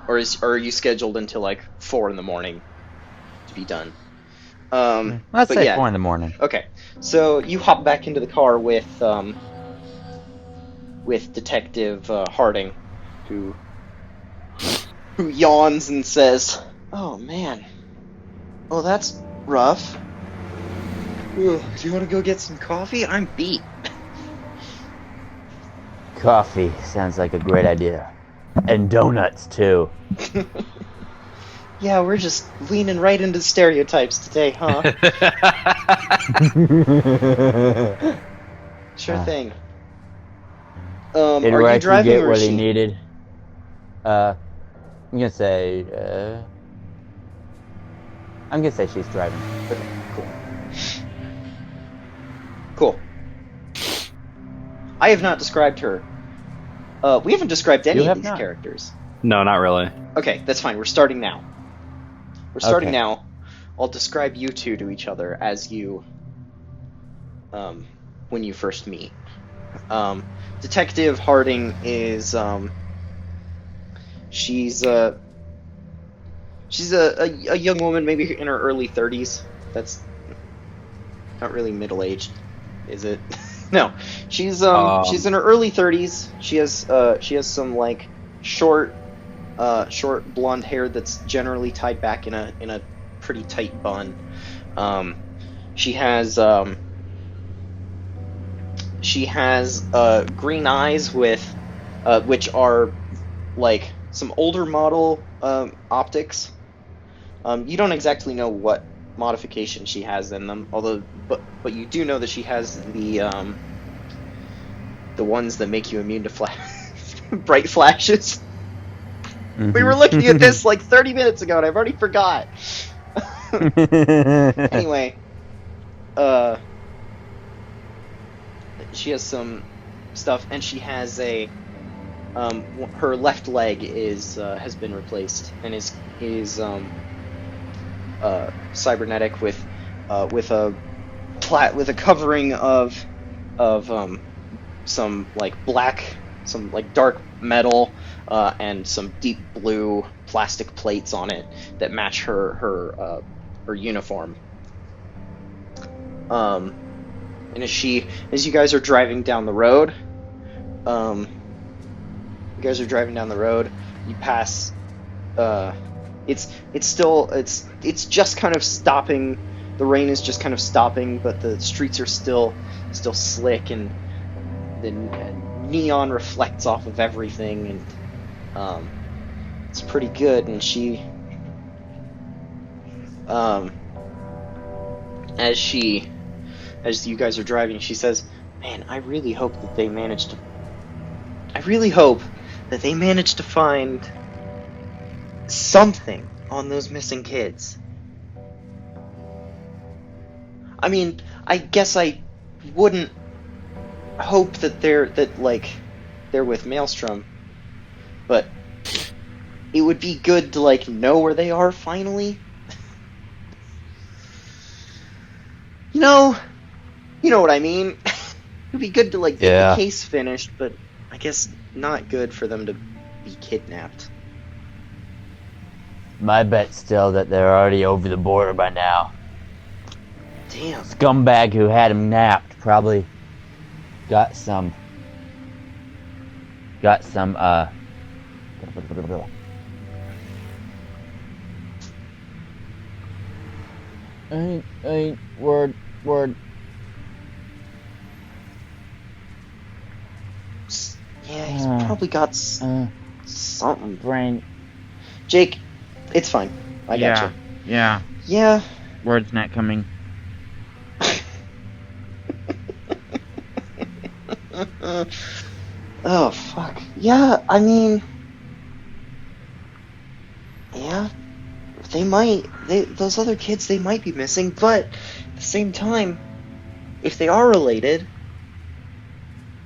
Or are you scheduled until, like, 4 in the morning to be done? Let's but say yeah. 4 in the morning. Okay, so you hop back into the car with Detective Harding, who yawns and says, "Oh man, well that's rough. Ugh, do you want to go get some coffee? I'm beat." Coffee sounds like a great idea. And donuts, too. Yeah, we're just leaning right into stereotypes today, huh? Sure thing. Did Are you Ryker driving get or what is he she? needed? I'm gonna say she's driving. Okay, cool. I have not described her. We haven't described any You of have these not. characters. No, not really. Okay, that's fine. We're starting now. Okay. I'll describe you two to each other as you, when you first meet. Detective Harding is, she's a young woman, maybe in her early 30s. That's not really middle-aged, is it? No, she's in her early 30s. She has some like short blonde hair that's generally tied back in a pretty tight bun. She has green eyes with which are like some older model optics. You don't exactly know what modification she has in them, but you do know that she has the ones that make you immune to bright flashes. We were looking at this like 30 minutes ago and I've already forgot. Anyway, she has some stuff, and she has her left leg has been replaced and is cybernetic with a covering of some like dark metal and some deep blue plastic plates on it that match her uniform. And as you guys are driving down the road, you pass. It's just kind of stopping. The rain is just kind of stopping, but the streets are still slick, and the neon reflects off of everything, and it's pretty good. And she, as you guys are driving, she says, "Man, I really hope that they managed to find something on those missing kids." I mean, I guess I wouldn't hope that they're with Maelstrom, but it would be good to like know where they are finally. You know what I mean? It'd be good to like get the case finished, but I guess not good for them to be kidnapped. My bet's still that they're already over the border by now. Damn. Scumbag who had him napped probably got some word. Yeah, he's probably got something. Brain. Jake, it's fine. I got you. Yeah. Yeah. Word's not coming. Oh, fuck. Yeah, I mean... Yeah. Those other kids, they might be missing, but at the same time, if they are related,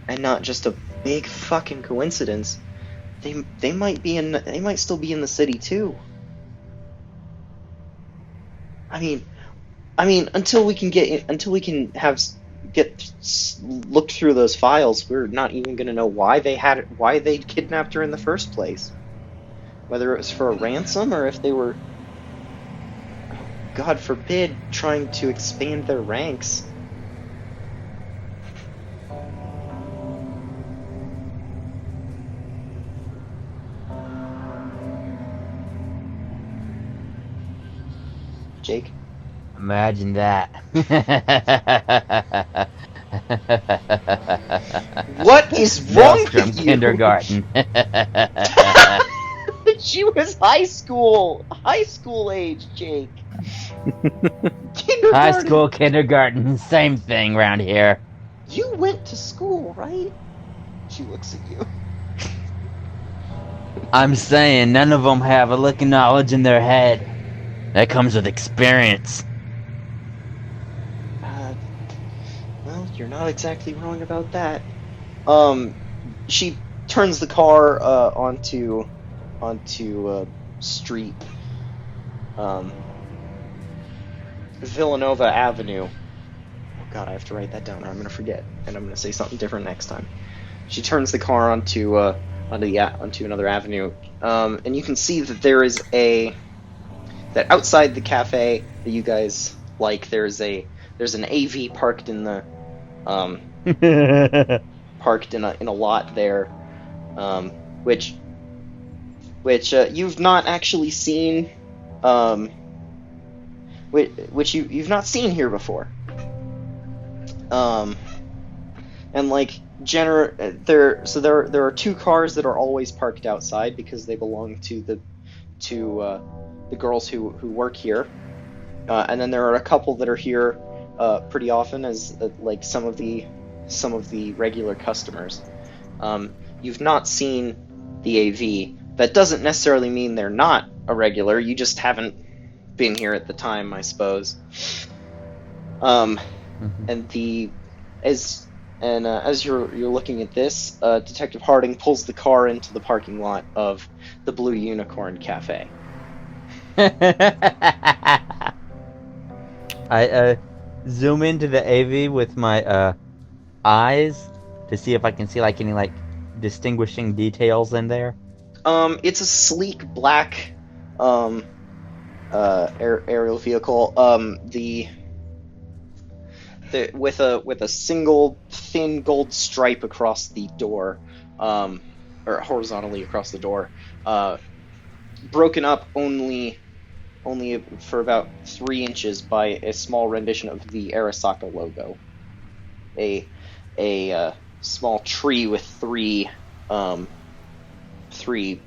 and not just a big fucking coincidence, they might still be in the city too. I mean, until we can looked through those files, we're not even gonna know why they kidnapped her in the first place. Whether it was for a ransom or if they were, God forbid, trying to expand their ranks. Jake? Imagine that. What is wrong Maelstrom with you? kindergarten. She was high school age, Jake. Kindergarten. High school, kindergarten, same thing around here. You went to school, right? She looks at you. I'm saying none of them have a lick of knowledge in their head. That comes with experience. Well, you're not exactly wrong about that. She turns the car onto street, Villanova Avenue. Oh God, I have to write that down, or I'm gonna forget, and I'm gonna say something different next time. She turns the car onto another avenue, and you can see that that outside the cafe that you guys like, there's an AV parked in the parked in a lot there, which you've not actually seen, which you've not seen here before, and like there are two cars that are always parked outside because they belong to the girls who work here, and then there are a couple that are here pretty often as like some of the regular customers. You've not seen the AV. That doesn't necessarily mean they're not a regular. You just haven't been here at the time, I suppose. And as you're looking at this, Detective Harding pulls the car into the parking lot of the Blue Unicorn Cafe. I zoom into the AV with my eyes to see if I can see like any like distinguishing details in there. It's a sleek black aerial vehicle. With a single thin gold stripe across the door, or horizontally across the door, broken up only for about 3 inches by a small rendition of the Arasaka logo. A small tree with three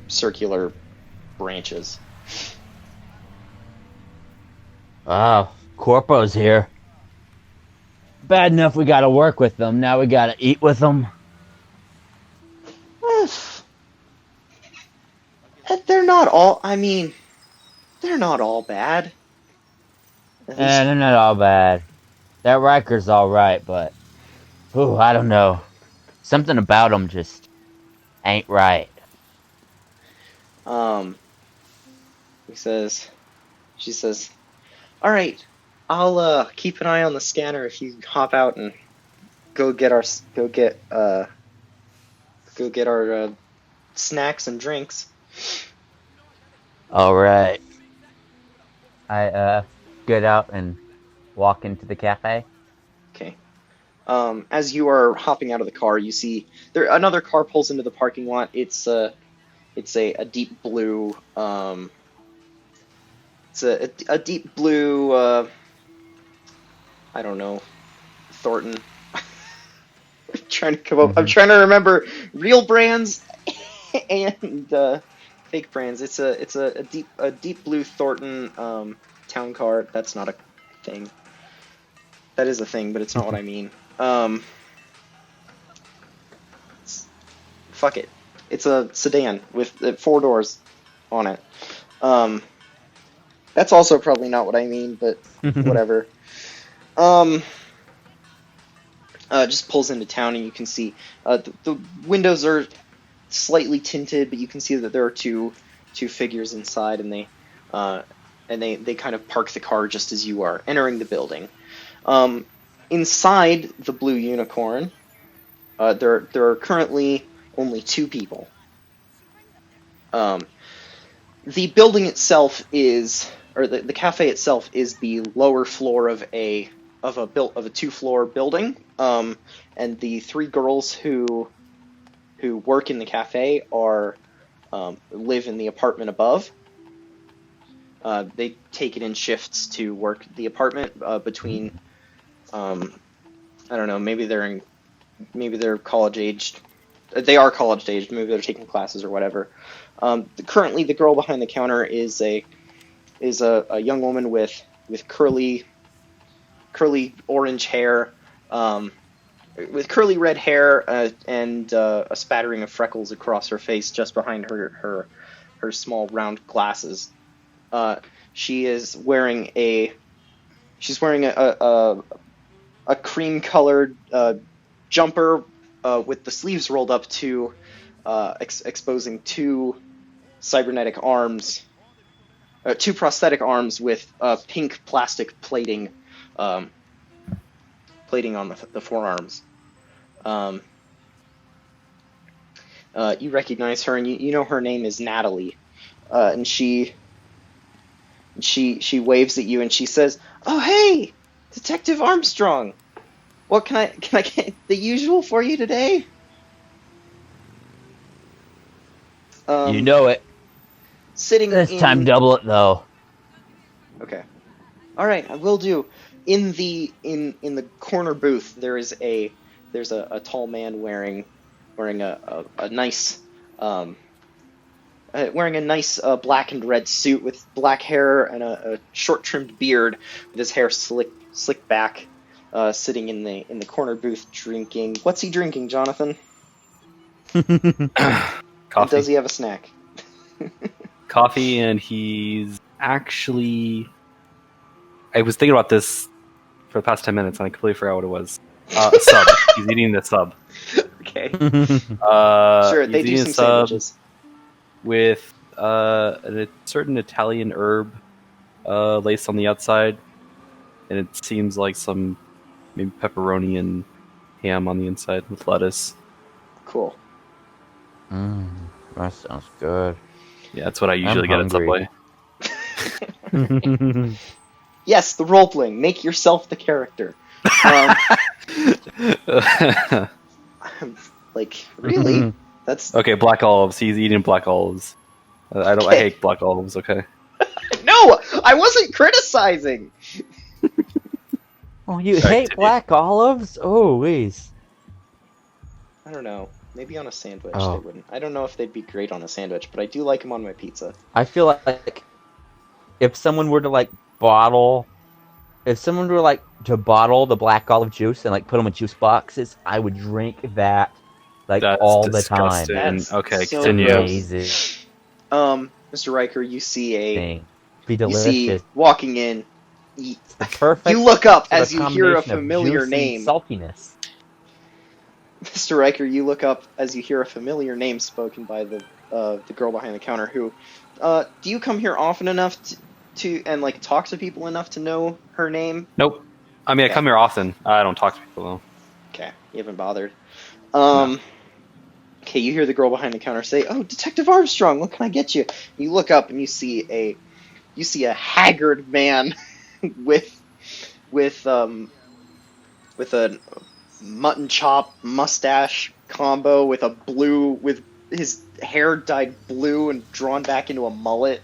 circular branches. Wow, Corpo's here. Bad enough we gotta work with them, now we gotta eat with them. They're not all bad. They're not all bad. That Ryker's alright, but I don't know. Something about him just ain't right. She says, all right, I'll keep an eye on the scanner if you hop out and go get our snacks and drinks. All right. I get out and walk into the cafe. Okay. As you are hopping out of the car, you see another car pulls into the parking lot. It's a deep blue. It's a deep blue. I don't know, Thornton. I'm trying to come up. I'm trying to remember real brands and fake brands. It's a deep blue Thornton town car. That's not a thing. That is a thing, but it's not what I mean. Fuck it. It's a sedan with 4 doors on it. That's also probably not what I mean, but whatever. Just pulls into town, and you can see the windows are slightly tinted, but you can see that there are two figures inside, and they kind of park the car just as you are entering the building. Inside the Blue Unicorn, there are currently only 2 people. The building itself the cafe itself is the lower floor of a 2-floor building, and the 3 girls who work in the cafe live in the apartment above. They take it in shifts to work the apartment between. I don't know. Maybe they're college aged. They are college aged. Maybe they're taking classes or whatever. Currently, the girl behind the counter is a young woman with curly orange hair, with curly red hair and a spattering of freckles across her face, just behind her small round glasses. She is wearing a cream colored jumper with the sleeves rolled up to exposing 2 cybernetic arms. 2 prosthetic arms with pink plastic plating on the forearms. You recognize her, and you know her name is Natalie, and she waves at you, and she says, "Oh, hey, Detective Armstrong. What can I get the usual for you today?" You know it. Sitting This time, double it though. Okay. All right, I will do. In the corner booth, there's a tall man wearing a nice black and red suit with black hair and a short trimmed beard with his hair slicked back, sitting in the corner booth drinking. What's he drinking, Jonathan? Coffee. And does he have a snack? Coffee, and he's actually... I was thinking about this for the past 10 minutes, and I completely forgot what it was. A sub. He's eating the sub. Okay. Sure, they do some sandwiches. With a certain Italian herb laced on the outside, and it seems like some maybe pepperoni and ham on the inside with lettuce. Cool. That sounds good. Yeah, that's what I usually get at Subway. Yes, the role-playing. Make yourself the character. Like, really? That's okay. Black olives. He's eating black olives. I hate black olives. Okay. No, I wasn't criticizing. Oh, you hate black olives? Oh, please. I don't know. Maybe on a sandwich Oh. they wouldn't. I don't know if they'd be great on a sandwich, but I do like them on my pizza. I feel like if someone were to bottle the black olive juice and put them in juice boxes, I would drink that That's all disgusting. the time. That's Okay, so continue. gross. Amazing Mr. Riker, you see thing. Be you delicious. see walking in. The perfect. You look up for as the you hear a combination of familiar juice and name. saltiness. Mr. Riker, you look up as you hear a familiar name spoken by the girl behind the counter. Who, do you come here often enough to talk to people enough to know her name? Nope. I mean, I come here often. I don't talk to people though. Okay, you haven't bothered. No. Okay, you hear the girl behind the counter say, "Oh, Detective Armstrong, what can I get you?" You look up and you see a haggard man with a mutton chop mustache combo with his hair dyed blue and drawn back into a mullet.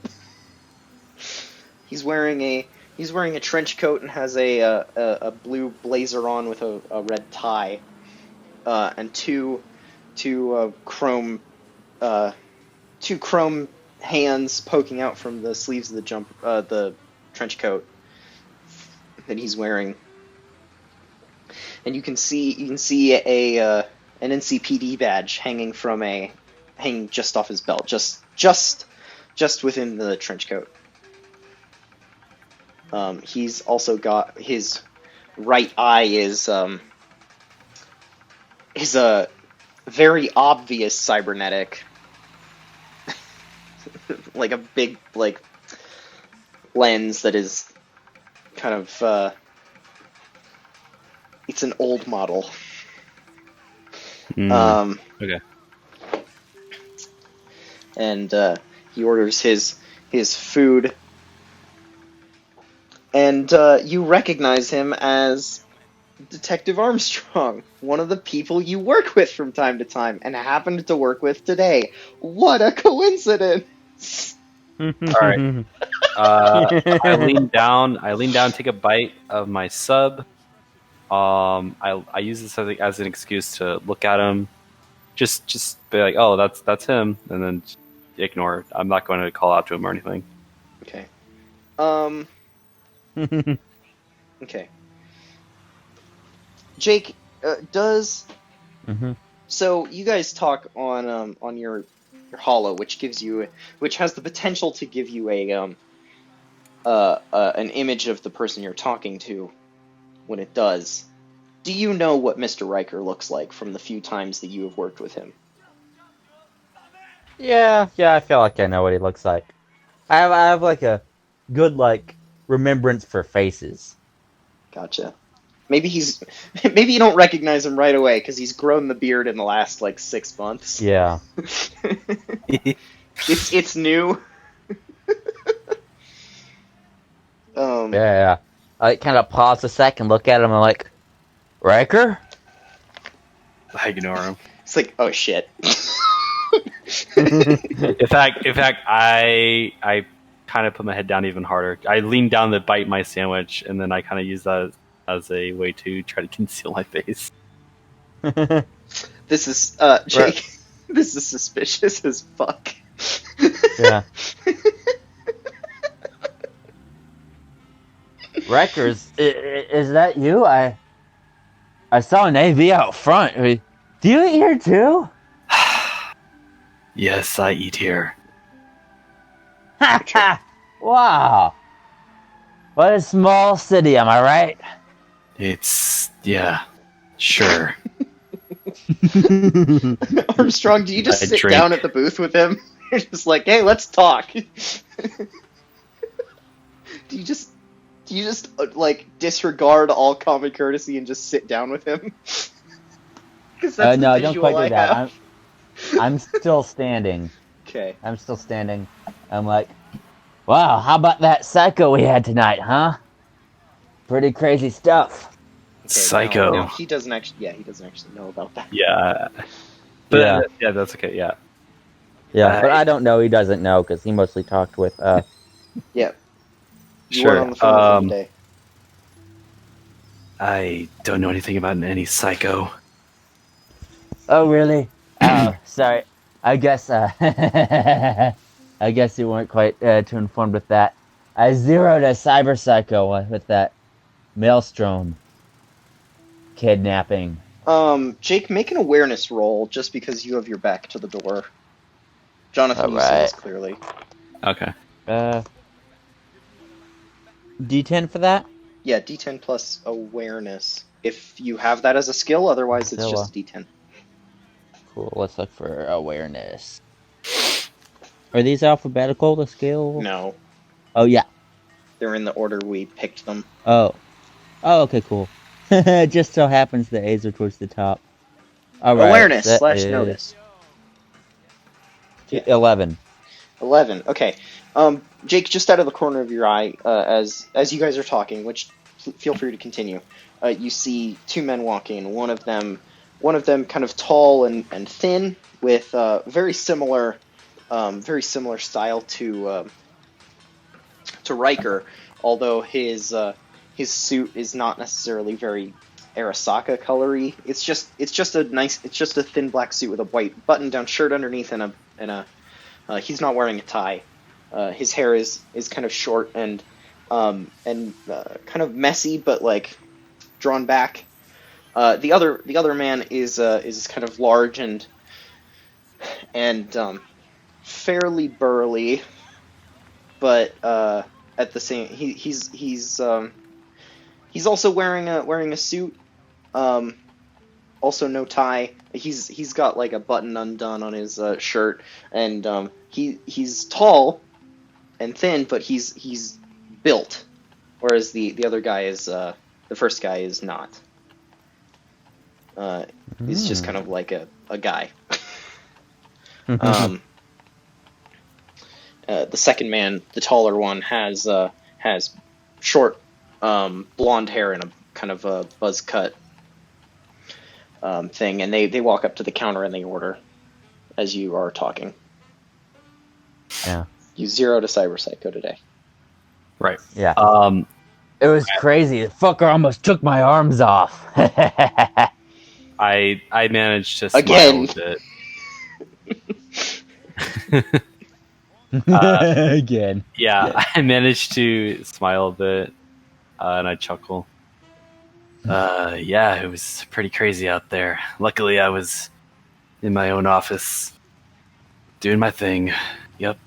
He's wearing a trench coat and has a blue blazer on with a red tie, and two chrome hands poking out from the sleeves of the trench coat that he's wearing. And you can see an NCPD badge hanging just off his belt, just within the trench coat. He's also got his right eye is very obvious cybernetic, like a big lens that is kind of it's an old model. Okay. And he orders his food, and you recognize him as Detective Armstrong, one of the people you work with from time to time, and happened to work with today. What a coincidence! All right. I lean down, take a bite of my sub. I use this as an excuse to look at him, just be like, oh, that's him, and then ignore it. I'm not going to call out to him or anything. Okay. Okay. Jake, does so you guys talk on your holo, which has the potential to give you an image of the person you're talking to. When it does, do you know what Mr. Ryker looks like from the few times that you have worked with him? Yeah, I feel like I know what he looks like. I have like a good remembrance for faces. Gotcha. Maybe you don't recognize him right away because he's grown the beard in the last 6 months. Yeah. It's new. Yeah. I kind of pause a second, look at him, and I'm like, Ryker? I ignore him. It's like, oh shit. In fact, I kind of put my head down even harder. I lean down to bite my sandwich, and then I kind of use that as a way to try to conceal my face. This is Jake. This is suspicious as fuck. Yeah. Ryker, is that you? I saw an AV out front. Do you eat here too? Yes, I eat here. Wow. What a small city, am I right? Yeah, sure. Armstrong, do you just sit drink. down at the booth with him? You're just like, hey, let's talk. Do you just disregard all common courtesy and just sit down with him? That's no, the don't visual quite do I that. have. I'm still standing. Okay. I'm still standing. I'm like, wow, how about that psycho we had tonight, huh? Pretty crazy stuff. Okay, Psycho. No, he doesn't actually. Yeah, he doesn't actually know about that. Yeah. But yeah, that's okay. Yeah. Yeah, but I don't know. He doesn't know because he mostly talked with. Yeah. You Sure. weren't on the phone with him today. I don't know anything about any psycho. Oh, really? Oh, sorry. I guess. I guess you weren't quite too informed with that. I zeroed a cyber psycho with that maelstrom kidnapping. Jake, make an awareness roll just because you have your back to the door. Jonathan, you see this clearly. Okay. D10 for that? Yeah, D10 plus awareness. If you have that as a skill, otherwise it's just a D10. Cool, let's look for awareness. Are these alphabetical, the skill? No. Oh, yeah. They're in the order we picked them. Oh, okay, cool. Just so happens the A's are towards the top. All right. Awareness / notice. 11. 11. Okay. Jake, just out of the corner of your eye, as you guys are talking, which feel free to continue, you see two men walking. One of them kind of tall and thin, with very similar style to Ryker, although his suit is not necessarily very Arasaka colory. It's just a thin black suit with a white button-down shirt underneath and a he's not wearing a tie. His hair is kind of short and kind of messy, but drawn back. The other man is kind of large and fairly burly, but at the same he's also wearing a suit, also no tie. He's got like a button undone on his shirt, and he's tall and thin, but he's built, whereas the other guy is the first guy is not. He's just kind of like a guy. The second man, the taller one, has short blonde hair and a kind of a buzz cut thing, and they walk up to the counter and they order as you are talking. Yeah. You 0 to cyberpsycho today. Right. Yeah. It was crazy. The fucker almost took my arms off. I managed to smile Again. a bit. Again. Yeah, I managed to smile a bit, and I chuckle. Yeah, it was pretty crazy out there. Luckily, I was in my own office, doing my thing. Yep.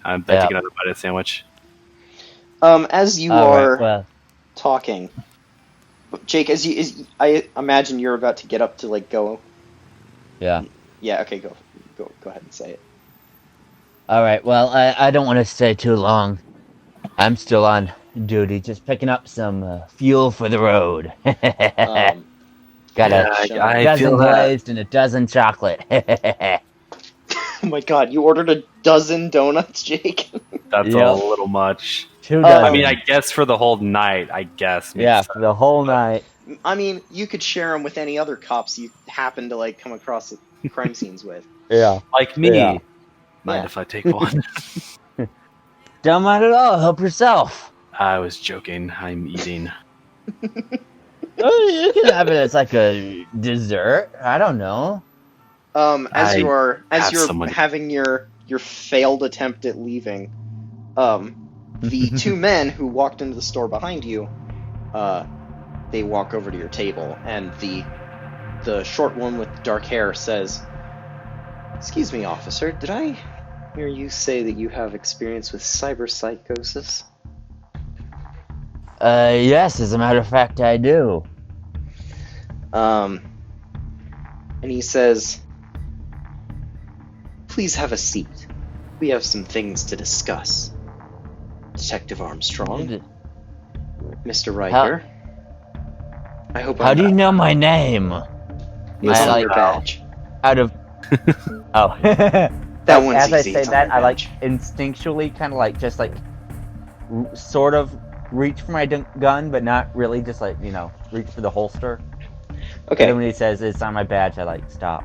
I'm taking another bite of the sandwich. As you are talking, Jake, I imagine you're about to get up to like go. Yeah. Yeah. Okay. Go ahead and say it. All right. Well, I don't want to stay too long. I'm still on duty, just picking up some fuel for the road. Got a dozen glazed and a dozen chocolate. Oh my god, you ordered a dozen donuts, Jake? That's a little much. 2 dozen. I mean, I guess for the whole night, I guess. Yeah, for the whole night. I mean, you could share them with any other cops you happen to like come across crime scenes with. Yeah. Like me. Yeah. Mind if I take one? Don't mind at all. Help yourself. I was joking. I'm eating. Oh, you can have it as like a dessert. I don't know. As you're having your failed attempt at leaving, the two men who walked into the store behind you, they walk over to your table, and the short one with the dark hair says, "Excuse me, officer, did I hear you say that you have experience with cyberpsychosis?" Yes, as a matter of fact, I do. And he says, "Please have a seat. We have some things to discuss. Detective Armstrong, Mr. Ryker. I hope. How do you know my name? It's on your badge. Out of oh, That one's as I easy, say it's on that, your I like badge. instinctually kind of like just like sort of reach for my gun, but not really. Just like reach for the holster. Okay. And then when he says it's on my badge, I like stop.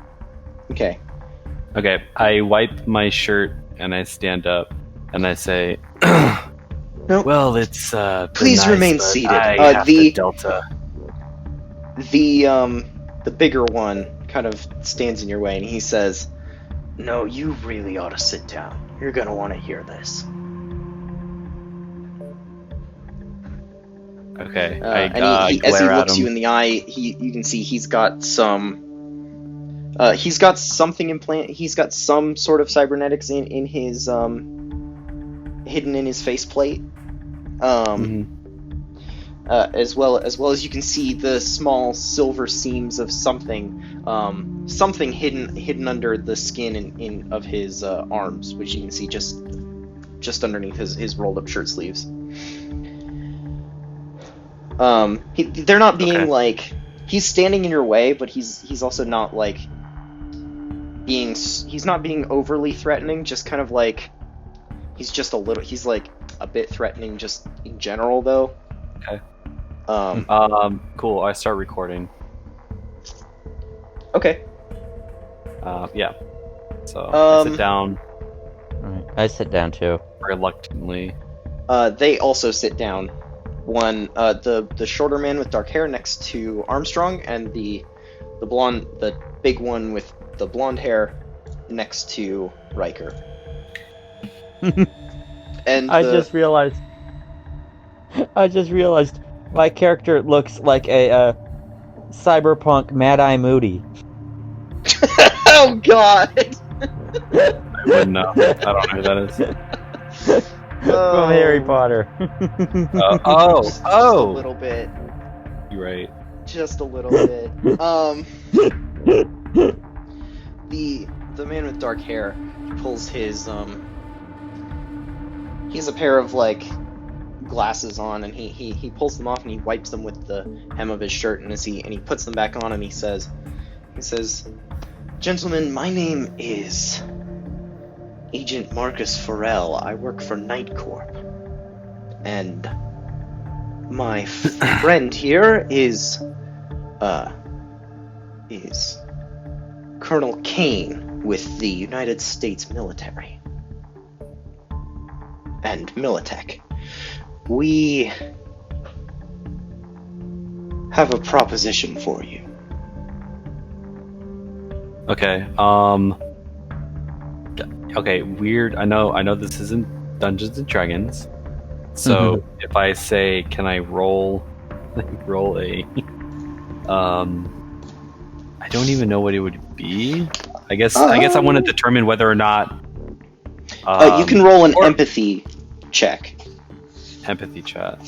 Okay. Okay, I wipe my shirt and I stand up and I say, No. "Well, it's Please nice, remain but seated. I have the Delta." The bigger one kind of stands in your way, and he says, "No, you really ought to sit down. You're gonna want to hear this." Okay, and he as he looks you in the eye, you can see he's got some. He's got something He's got some sort of cybernetics in his hidden in his faceplate. As well as you can see the small silver seams of something hidden under the skin of his arms, which you can see just underneath his rolled up shirt sleeves. They're not being like, he's standing in your way, but he's also not like he's not being overly threatening, just kind of like he's like a bit threatening just in general though. Okay. Cool. I start recording. Okay. Yeah. So I sit down. Alright, I sit down too. Reluctantly. They also sit down. One, the shorter man with dark hair next to Armstrong, and the big one with the blonde hair next to Ryker. And I just realized my character looks like a cyberpunk Mad Eye Moody. Oh God! I wouldn't know. I don't know who that is. From Harry Potter. Just a little bit. You're right. Just a little bit. The man with dark hair pulls his he has a pair of like glasses on, and he pulls them off and he wipes them with the hem of his shirt, and he puts them back on, and he says, "Gentlemen, my name is Agent Marcus Farrell. I work for Night Corp. And my friend here is Colonel Kane with the United States military. And Militech. We have a proposition for you." Okay. Okay. Weird. I know. This isn't Dungeons and Dragons. So if I say, can I roll a? I don't even know what it would be. I guess I want to determine whether or not. You can roll an empathy check. Empathy check.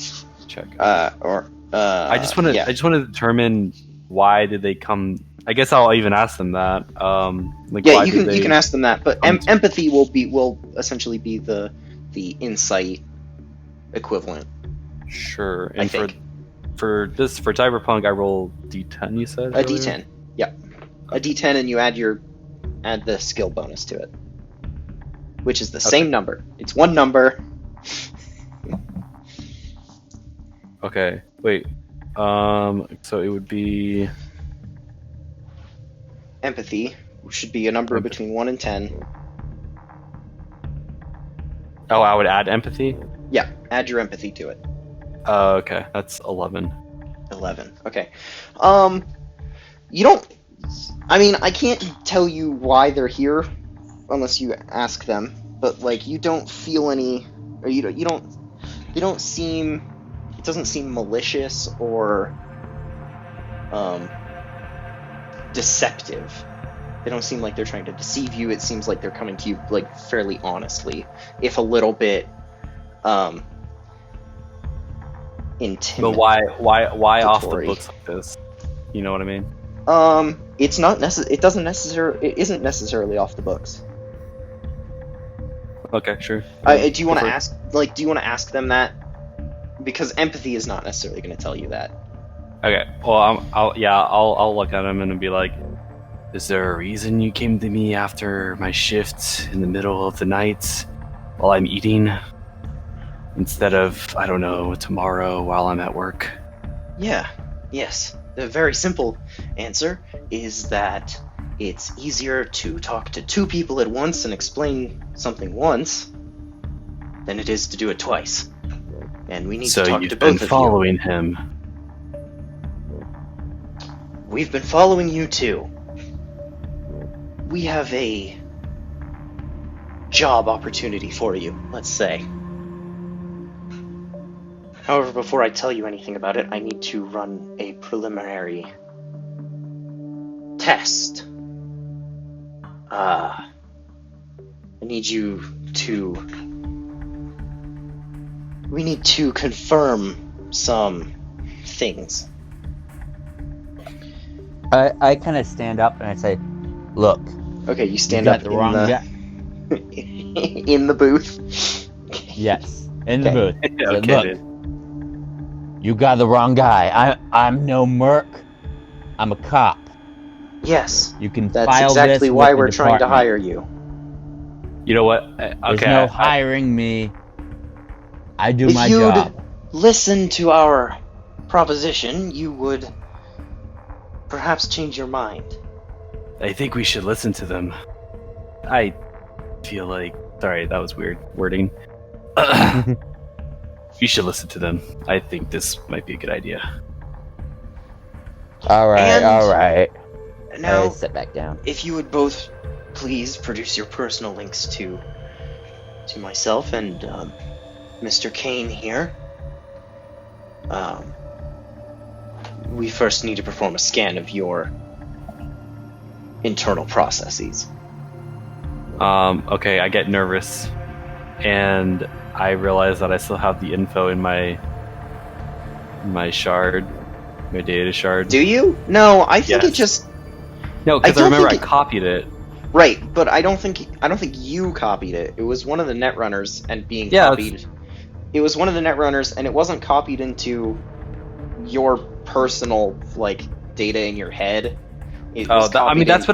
I just want to determine why did they come. I guess I'll even ask them that. You can ask them that, but empathy will essentially be the insight equivalent. Sure. And for Cyberpunk, I roll D10. You said a D10. Yep, a D10, and you add the skill bonus to it, which is the same number. It's one number. Okay. Wait. So it would be empathy, which should be a number between 1 and 10. Oh, I would add empathy? Yeah, add your empathy to it. Okay, that's 11. 11, okay. I can't tell you why they're here unless you ask them, but, like, you don't feel any, or they don't seem, it doesn't seem malicious or, deceptive. They don't seem like they're trying to deceive you. It seems like they're coming to you, like, fairly honestly, if a little bit intimidating. But why off the books like this? You know what I mean? It isn't necessarily off the books. Okay, sure. Do you want to ask them that? Because empathy is not necessarily going to tell you that. Okay. Well, I'll look at him and be like, is there a reason you came to me after my shift in the middle of the night while I'm eating? Instead of, I don't know, tomorrow while I'm at work? Yes. The very simple answer is that it's easier to talk to two people at once and explain something once than it is to do it twice. And we need to talk to both of you. So you've been following him. We've been following you too. We have a job opportunity for you, let's say. However, before I tell you anything about it, I need to run a preliminary test. I need you to... We need to confirm some things. I kind of stand up and I say, look. Okay, you stand up the wrong guy. in the booth. Yes, in the booth. Okay. Look, you got the wrong guy. I'm no merc. I'm a cop. Yes, you can. That's file exactly this why with we're the trying to department. hire you. You know what? There's no hiring me. I do my job. If you'd listen to our proposition, you would perhaps change your mind. I think we should listen to them. I feel like... Sorry, that was weird wording. You should listen to them. I think this might be a good idea. all right. Now, Sit back down. if you would both please produce your personal links to myself and Mr. Kane here. We first need to perform a scan of your internal processes. Okay, I get nervous, and I realize that I still have the info in my shard. My data shard. Do you? No, I think Yes. it just No, because I don't remember I think copied it. right, but I don't think you copied it. It was one of the netrunners and being Yeah, copied. It was one of the netrunners, and it wasn't copied into your personal like data in your head. It was I mean, copied that's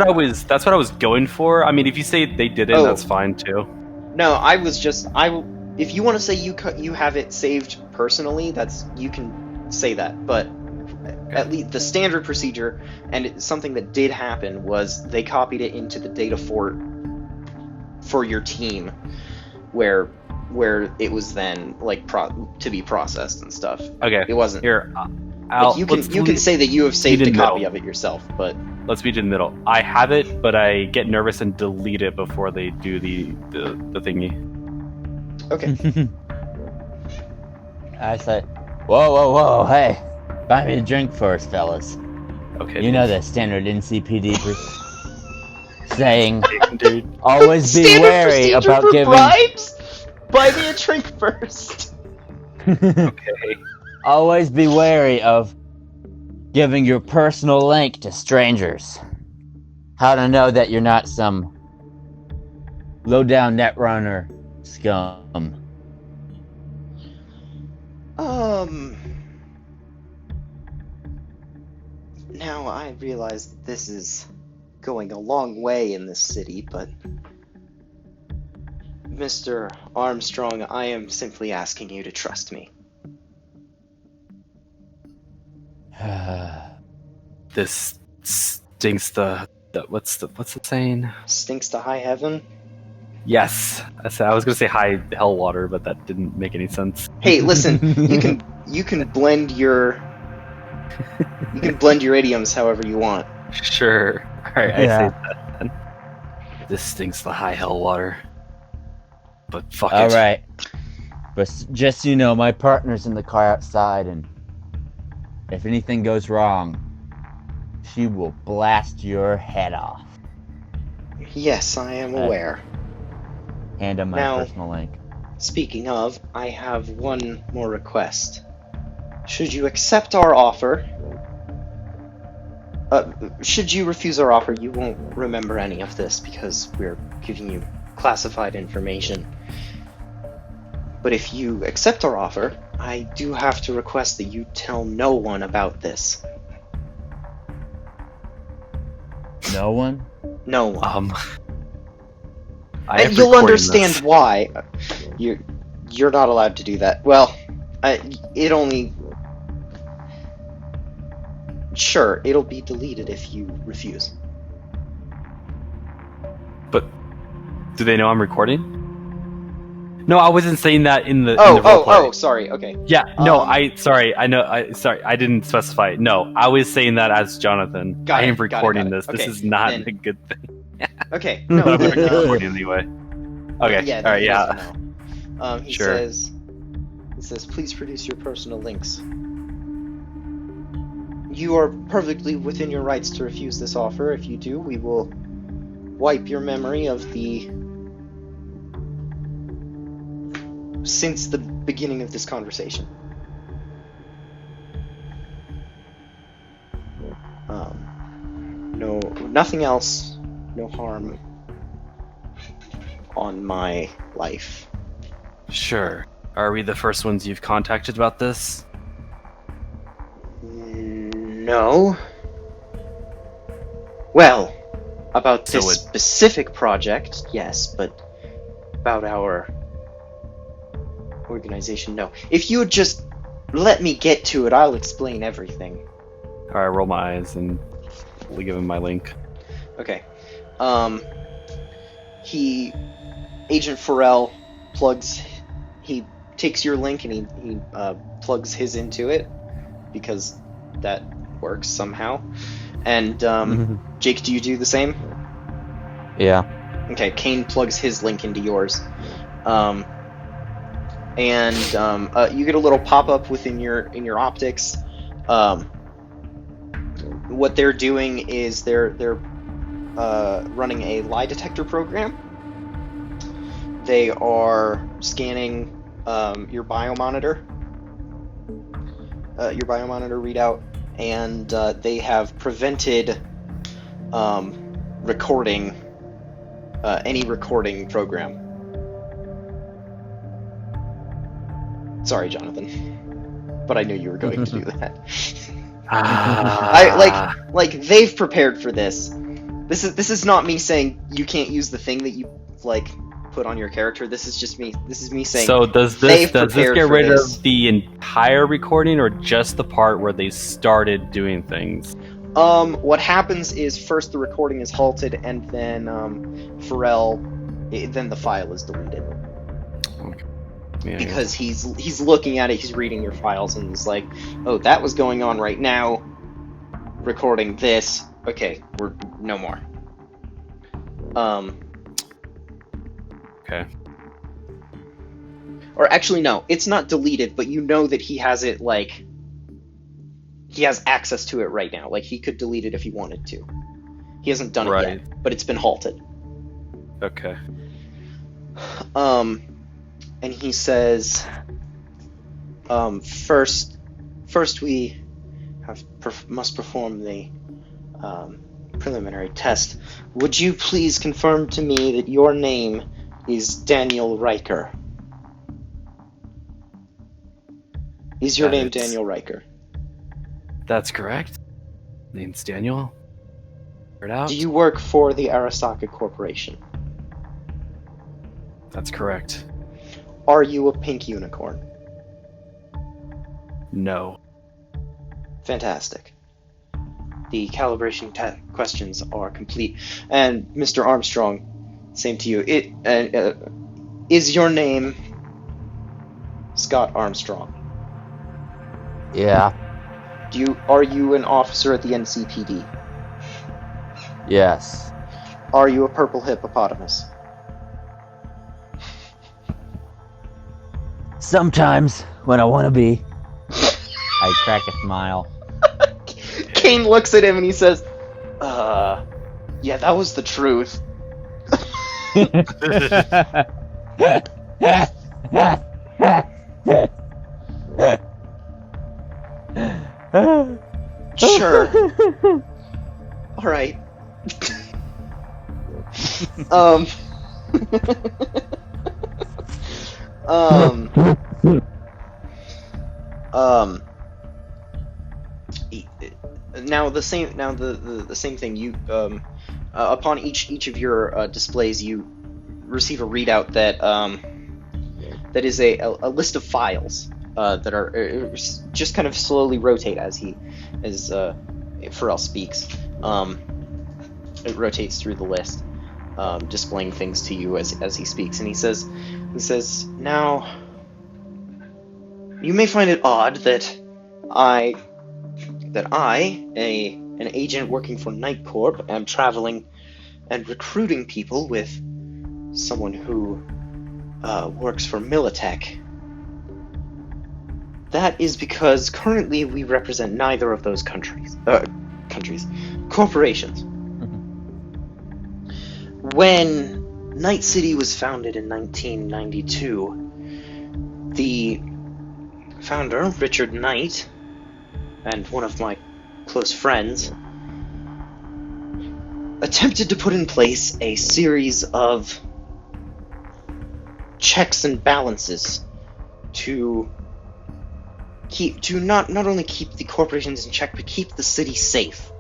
what I was going for. I mean, if you say they didn't, Oh. that's fine too. No, I was just if you want to say you have it saved personally, you can say that. But at least the standard procedure, and it's something that did happen, was they copied it into the data fort for your team, where it was then like to be processed and stuff. Okay. It wasn't Here. like, you can say that you have saved a in the copy middle. of it yourself, but Let's meet in the middle. I have it, but I get nervous and delete it before they do the thingy. okay. I say, whoa, hey, buy me a drink first, fellas. Okay. You know the standard NCPD saying, dude. always be Standard wary procedure about for giving. bribes? Buy me a drink first. Okay. Always be wary of giving your personal link to strangers. How to know that you're not some low-down netrunner scum. Now I realize that this is going a long way in this city, but Mr. Armstrong, I am simply asking you to trust me. This stinks the what's the saying? Stinks to high heaven? Yes. I was gonna say high hell water, but that didn't make any sense. Hey, listen, you can blend your idioms however you want. Sure. Alright, Yeah. I say that then. This stinks the high hell water. But fuck it. Alright. But just so you know, my partner's in the car outside, and if anything goes wrong, she will blast your head off. Yes, I am aware. Hand him my Now- personal link. Speaking of, I have one more request. Should you accept our offer, should you refuse our offer, you won't remember any of this because we're giving you classified information. But if you accept our offer, I do have to request that you tell no one about this. No one? No one. I am And you'll recording understand this. why. You're not allowed to do that. Well, it only... Sure, it'll be deleted if you refuse. But do they know I'm recording? No, I wasn't saying that in the in the Oh, roleplay. sorry, okay. Yeah, no, Um, I didn't specify. No, I was saying that as Jonathan. Got I it, am got it, recording got it. this. Okay, This is not then- a good thing. Okay, But no, I'm then, recording anyway. Okay, yeah, alright, he yeah. doesn't know. He Sure. says, please produce your personal links. You are perfectly within your rights to refuse this offer. If you do, we will wipe your memory of since the beginning of this conversation. No, nothing else, no harm on my life. Sure. Are we the first ones you've contacted about this? No. Well, about So this it- specific project, yes, but about our organization, no. If you would just let me get to it, I'll explain everything. Alright, roll my eyes and we'll give him my link. Okay. Agent Farrell he takes your link and he plugs his into it, because that works somehow. And, Jake, do you do the same? Yeah. Okay, Kane plugs his link into yours. You get a little pop-up within your optics. What they're doing is they're running a lie detector program. They are scanning your biomonitor readout, and they have prevented recording any recording program. Sorry, Jonathan, but I knew you were going to do that. Like they've prepared for this. This is not me saying you can't use the thing that you like put on your character. This is just me. This is me saying. So does this get rid of the entire recording, or just the part where they started doing things? What happens is first the recording is halted, and then then the file is deleted. Okay. Yeah, because he's looking at it, he's reading your files, and he's like, oh, that was going on right now. Recording this. Okay, we're no more. Okay. Or actually, no, it's not deleted, but you know that he has it, like, he has access to it right now. Like, he could delete it if he wanted to. He hasn't done it yet, but it's been halted. Okay. And he says, first we must perform the preliminary test. Would you please confirm to me that your name is Daniel Ryker? Is your name Daniel Ryker? That's correct. Name's Daniel. Heard out. Do you work for the Arasaka Corporation? That's correct. Are you a pink unicorn? No. Fantastic. The calibration questions are complete. And Mr. Armstrong, same to you. Is your name Scott Armstrong? Yeah. Are you an officer at the NCPD? Yes. Are you a purple hippopotamus? Sometimes, when I want to be. I crack a smile. Kane looks at him and he says, yeah, that was the truth. Sure. Alright. Now the same thing. You upon each of your displays, you receive a readout that is a list of files that are just kind of slowly rotate as Pharrell speaks. It rotates through the list, displaying things to you as he speaks, and he says, now you may find it odd that an agent working for Night Corp, am traveling and recruiting people with someone who works for Militech. That is because currently we represent neither of those corporations. When Night City was founded in 1992, the founder, Richard Knight, and one of my close friends, attempted to put in place a series of checks and balances to not only keep the corporations in check, but keep the city safe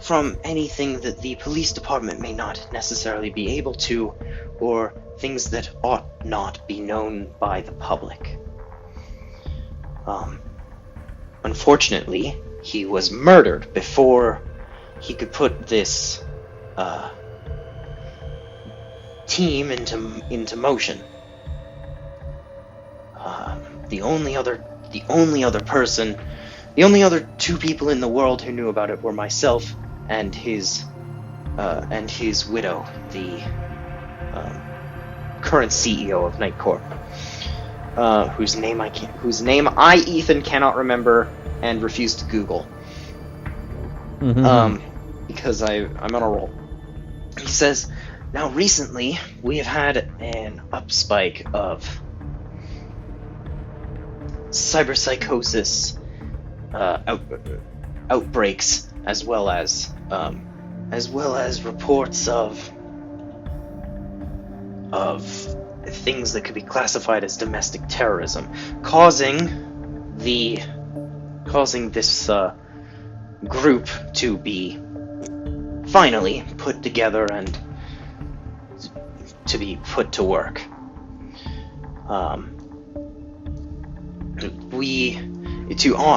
from anything that the police department may not necessarily be able to, or things that ought not be known by the public. Unfortunately, he was murdered before he could put this team into motion. The only other two people in the world who knew about it were myself and his widow, the current CEO of Night Corp, whose name I, Ethan, cannot remember and refuse to Google. Because I'm on a roll. He says, now recently we have had an upspike of cyberpsychosis outbreaks, as well as reports of things that could be classified as domestic terrorism, causing this group to be finally put together and to be put to work.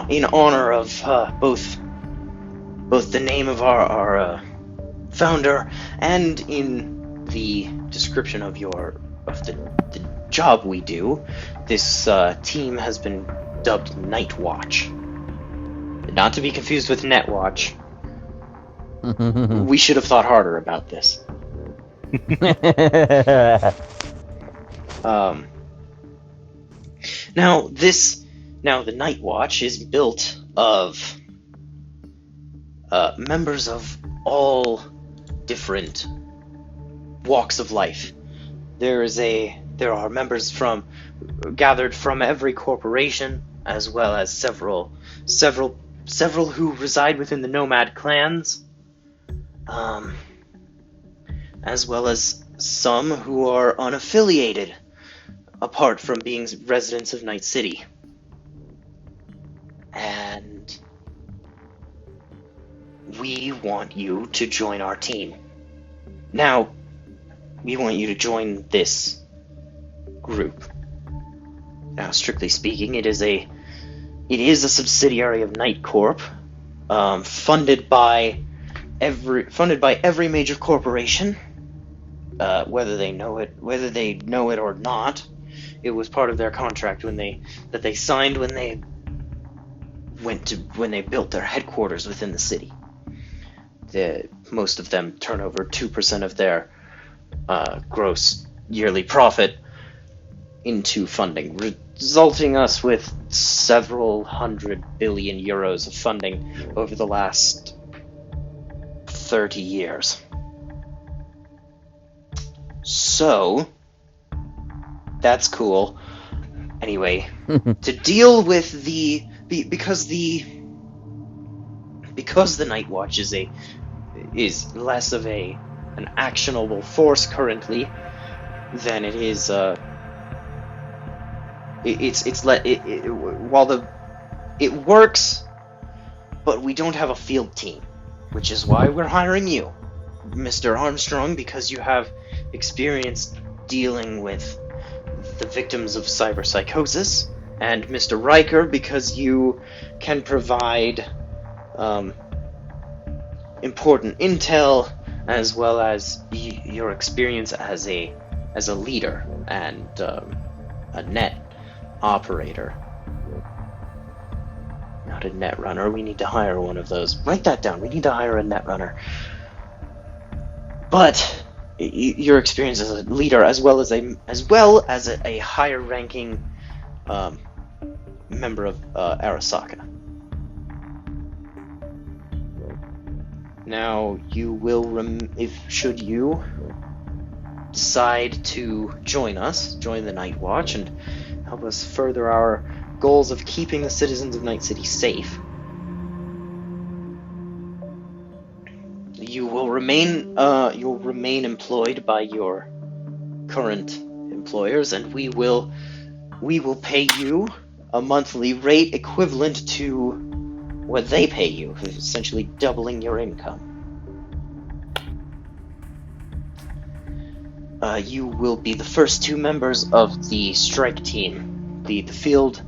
In honor of both the name of our founder and in the description of the job we do, this team has been dubbed Night Watch. Not to be confused with Net Watch. We should have thought harder about this. Now the Night Watch is built of members of all different walks of life. There are members gathered from every corporation, as well as several who reside within the nomad clans, as well as some who are unaffiliated, apart from being residents of Night City. And we want you to join our team. Now, we want you to join this group. Now, strictly speaking, it is a subsidiary of Night Corp, funded by every major corporation, whether they know it or not. It was part of their contract that they signed when they built their headquarters within the city. Most of them turn over 2% of their gross yearly profit into funding, resulting us with several hundred billion euros of funding over the last 30 years. So, that's cool. Anyway, to deal with because the Night Watch is less of an actionable force currently than it is it works, but we don't have a field team, which is why we're hiring you, Mr. Armstrong, because you have experience dealing with the victims of cyberpsychosis, and Mr. Ryker, because you can provide important intel, as well as your experience as a leader and a net operator. Not a net runner. We need to hire one of those. Write that down. We need to hire a net runner. But your experience as a leader, as well as a higher ranking member of Arasaka. Now, you will should you decide to join the Night Watch, and help us further our goals of keeping the citizens of Night City safe, you'll remain employed by your current employers, and we will pay you a monthly rate equivalent to what they pay you, essentially doubling your income. You will be the first two members of the strike team, the field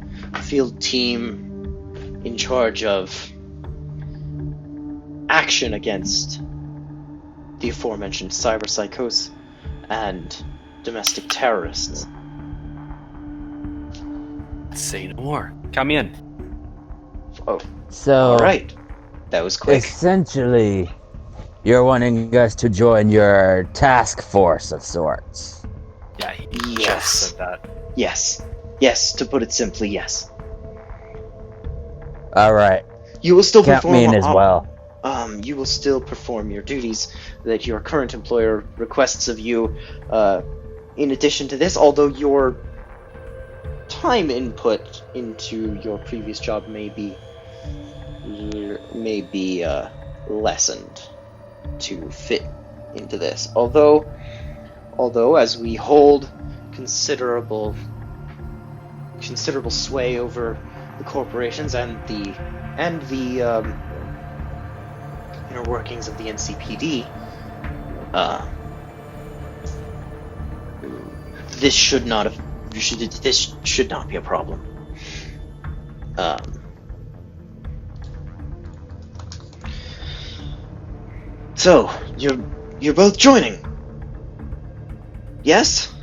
team in charge of action against the aforementioned cyberpsychos and domestic terrorists. Say no more. Count me in. Oh, So, all right. That was quick. essentially, you're wanting us to join your task force of sorts. Yeah, he Yes. just said that. Yes. To put it simply, yes. Alright, You will still count perform. me in as well. You will still perform your duties that your current employer requests of you. In addition to this, although your time input into your previous job may be may be lessened to fit into this. Although as we hold considerable sway over the corporations and the inner workings of the NCPD, this should not be a problem. So you're both joining? Yes?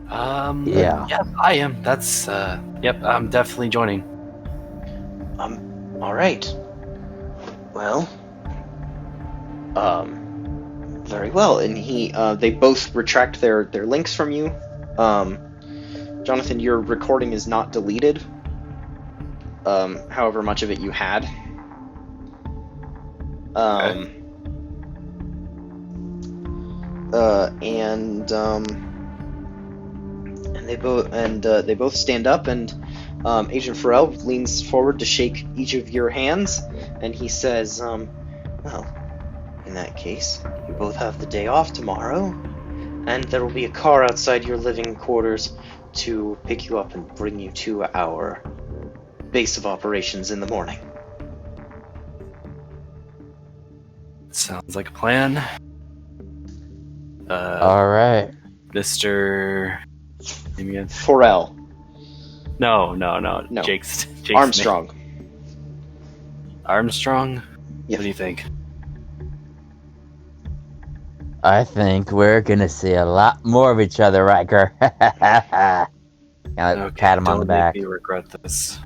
Yeah. Yep, I am. That's, yep, I'm definitely joining. Alright. Well, very well. And they both retract their links from you. Jonathan, your recording is not deleted. However much of it you had. Okay. And they both stand up, and Agent Farrell leans forward to shake each of your hands, and he says, well, in that case, you both have the day off tomorrow, and there will be a car outside your living quarters to pick you up and bring you to our base of operations in the morning. Sounds like a plan. Alright. Mr. Name again? Farrell. No. Jake's Armstrong. name. Armstrong? Yeah. What do you think? I think we're gonna see a lot more of each other, Ryker. Now, Okay, pat him on the don't make back. me regret this.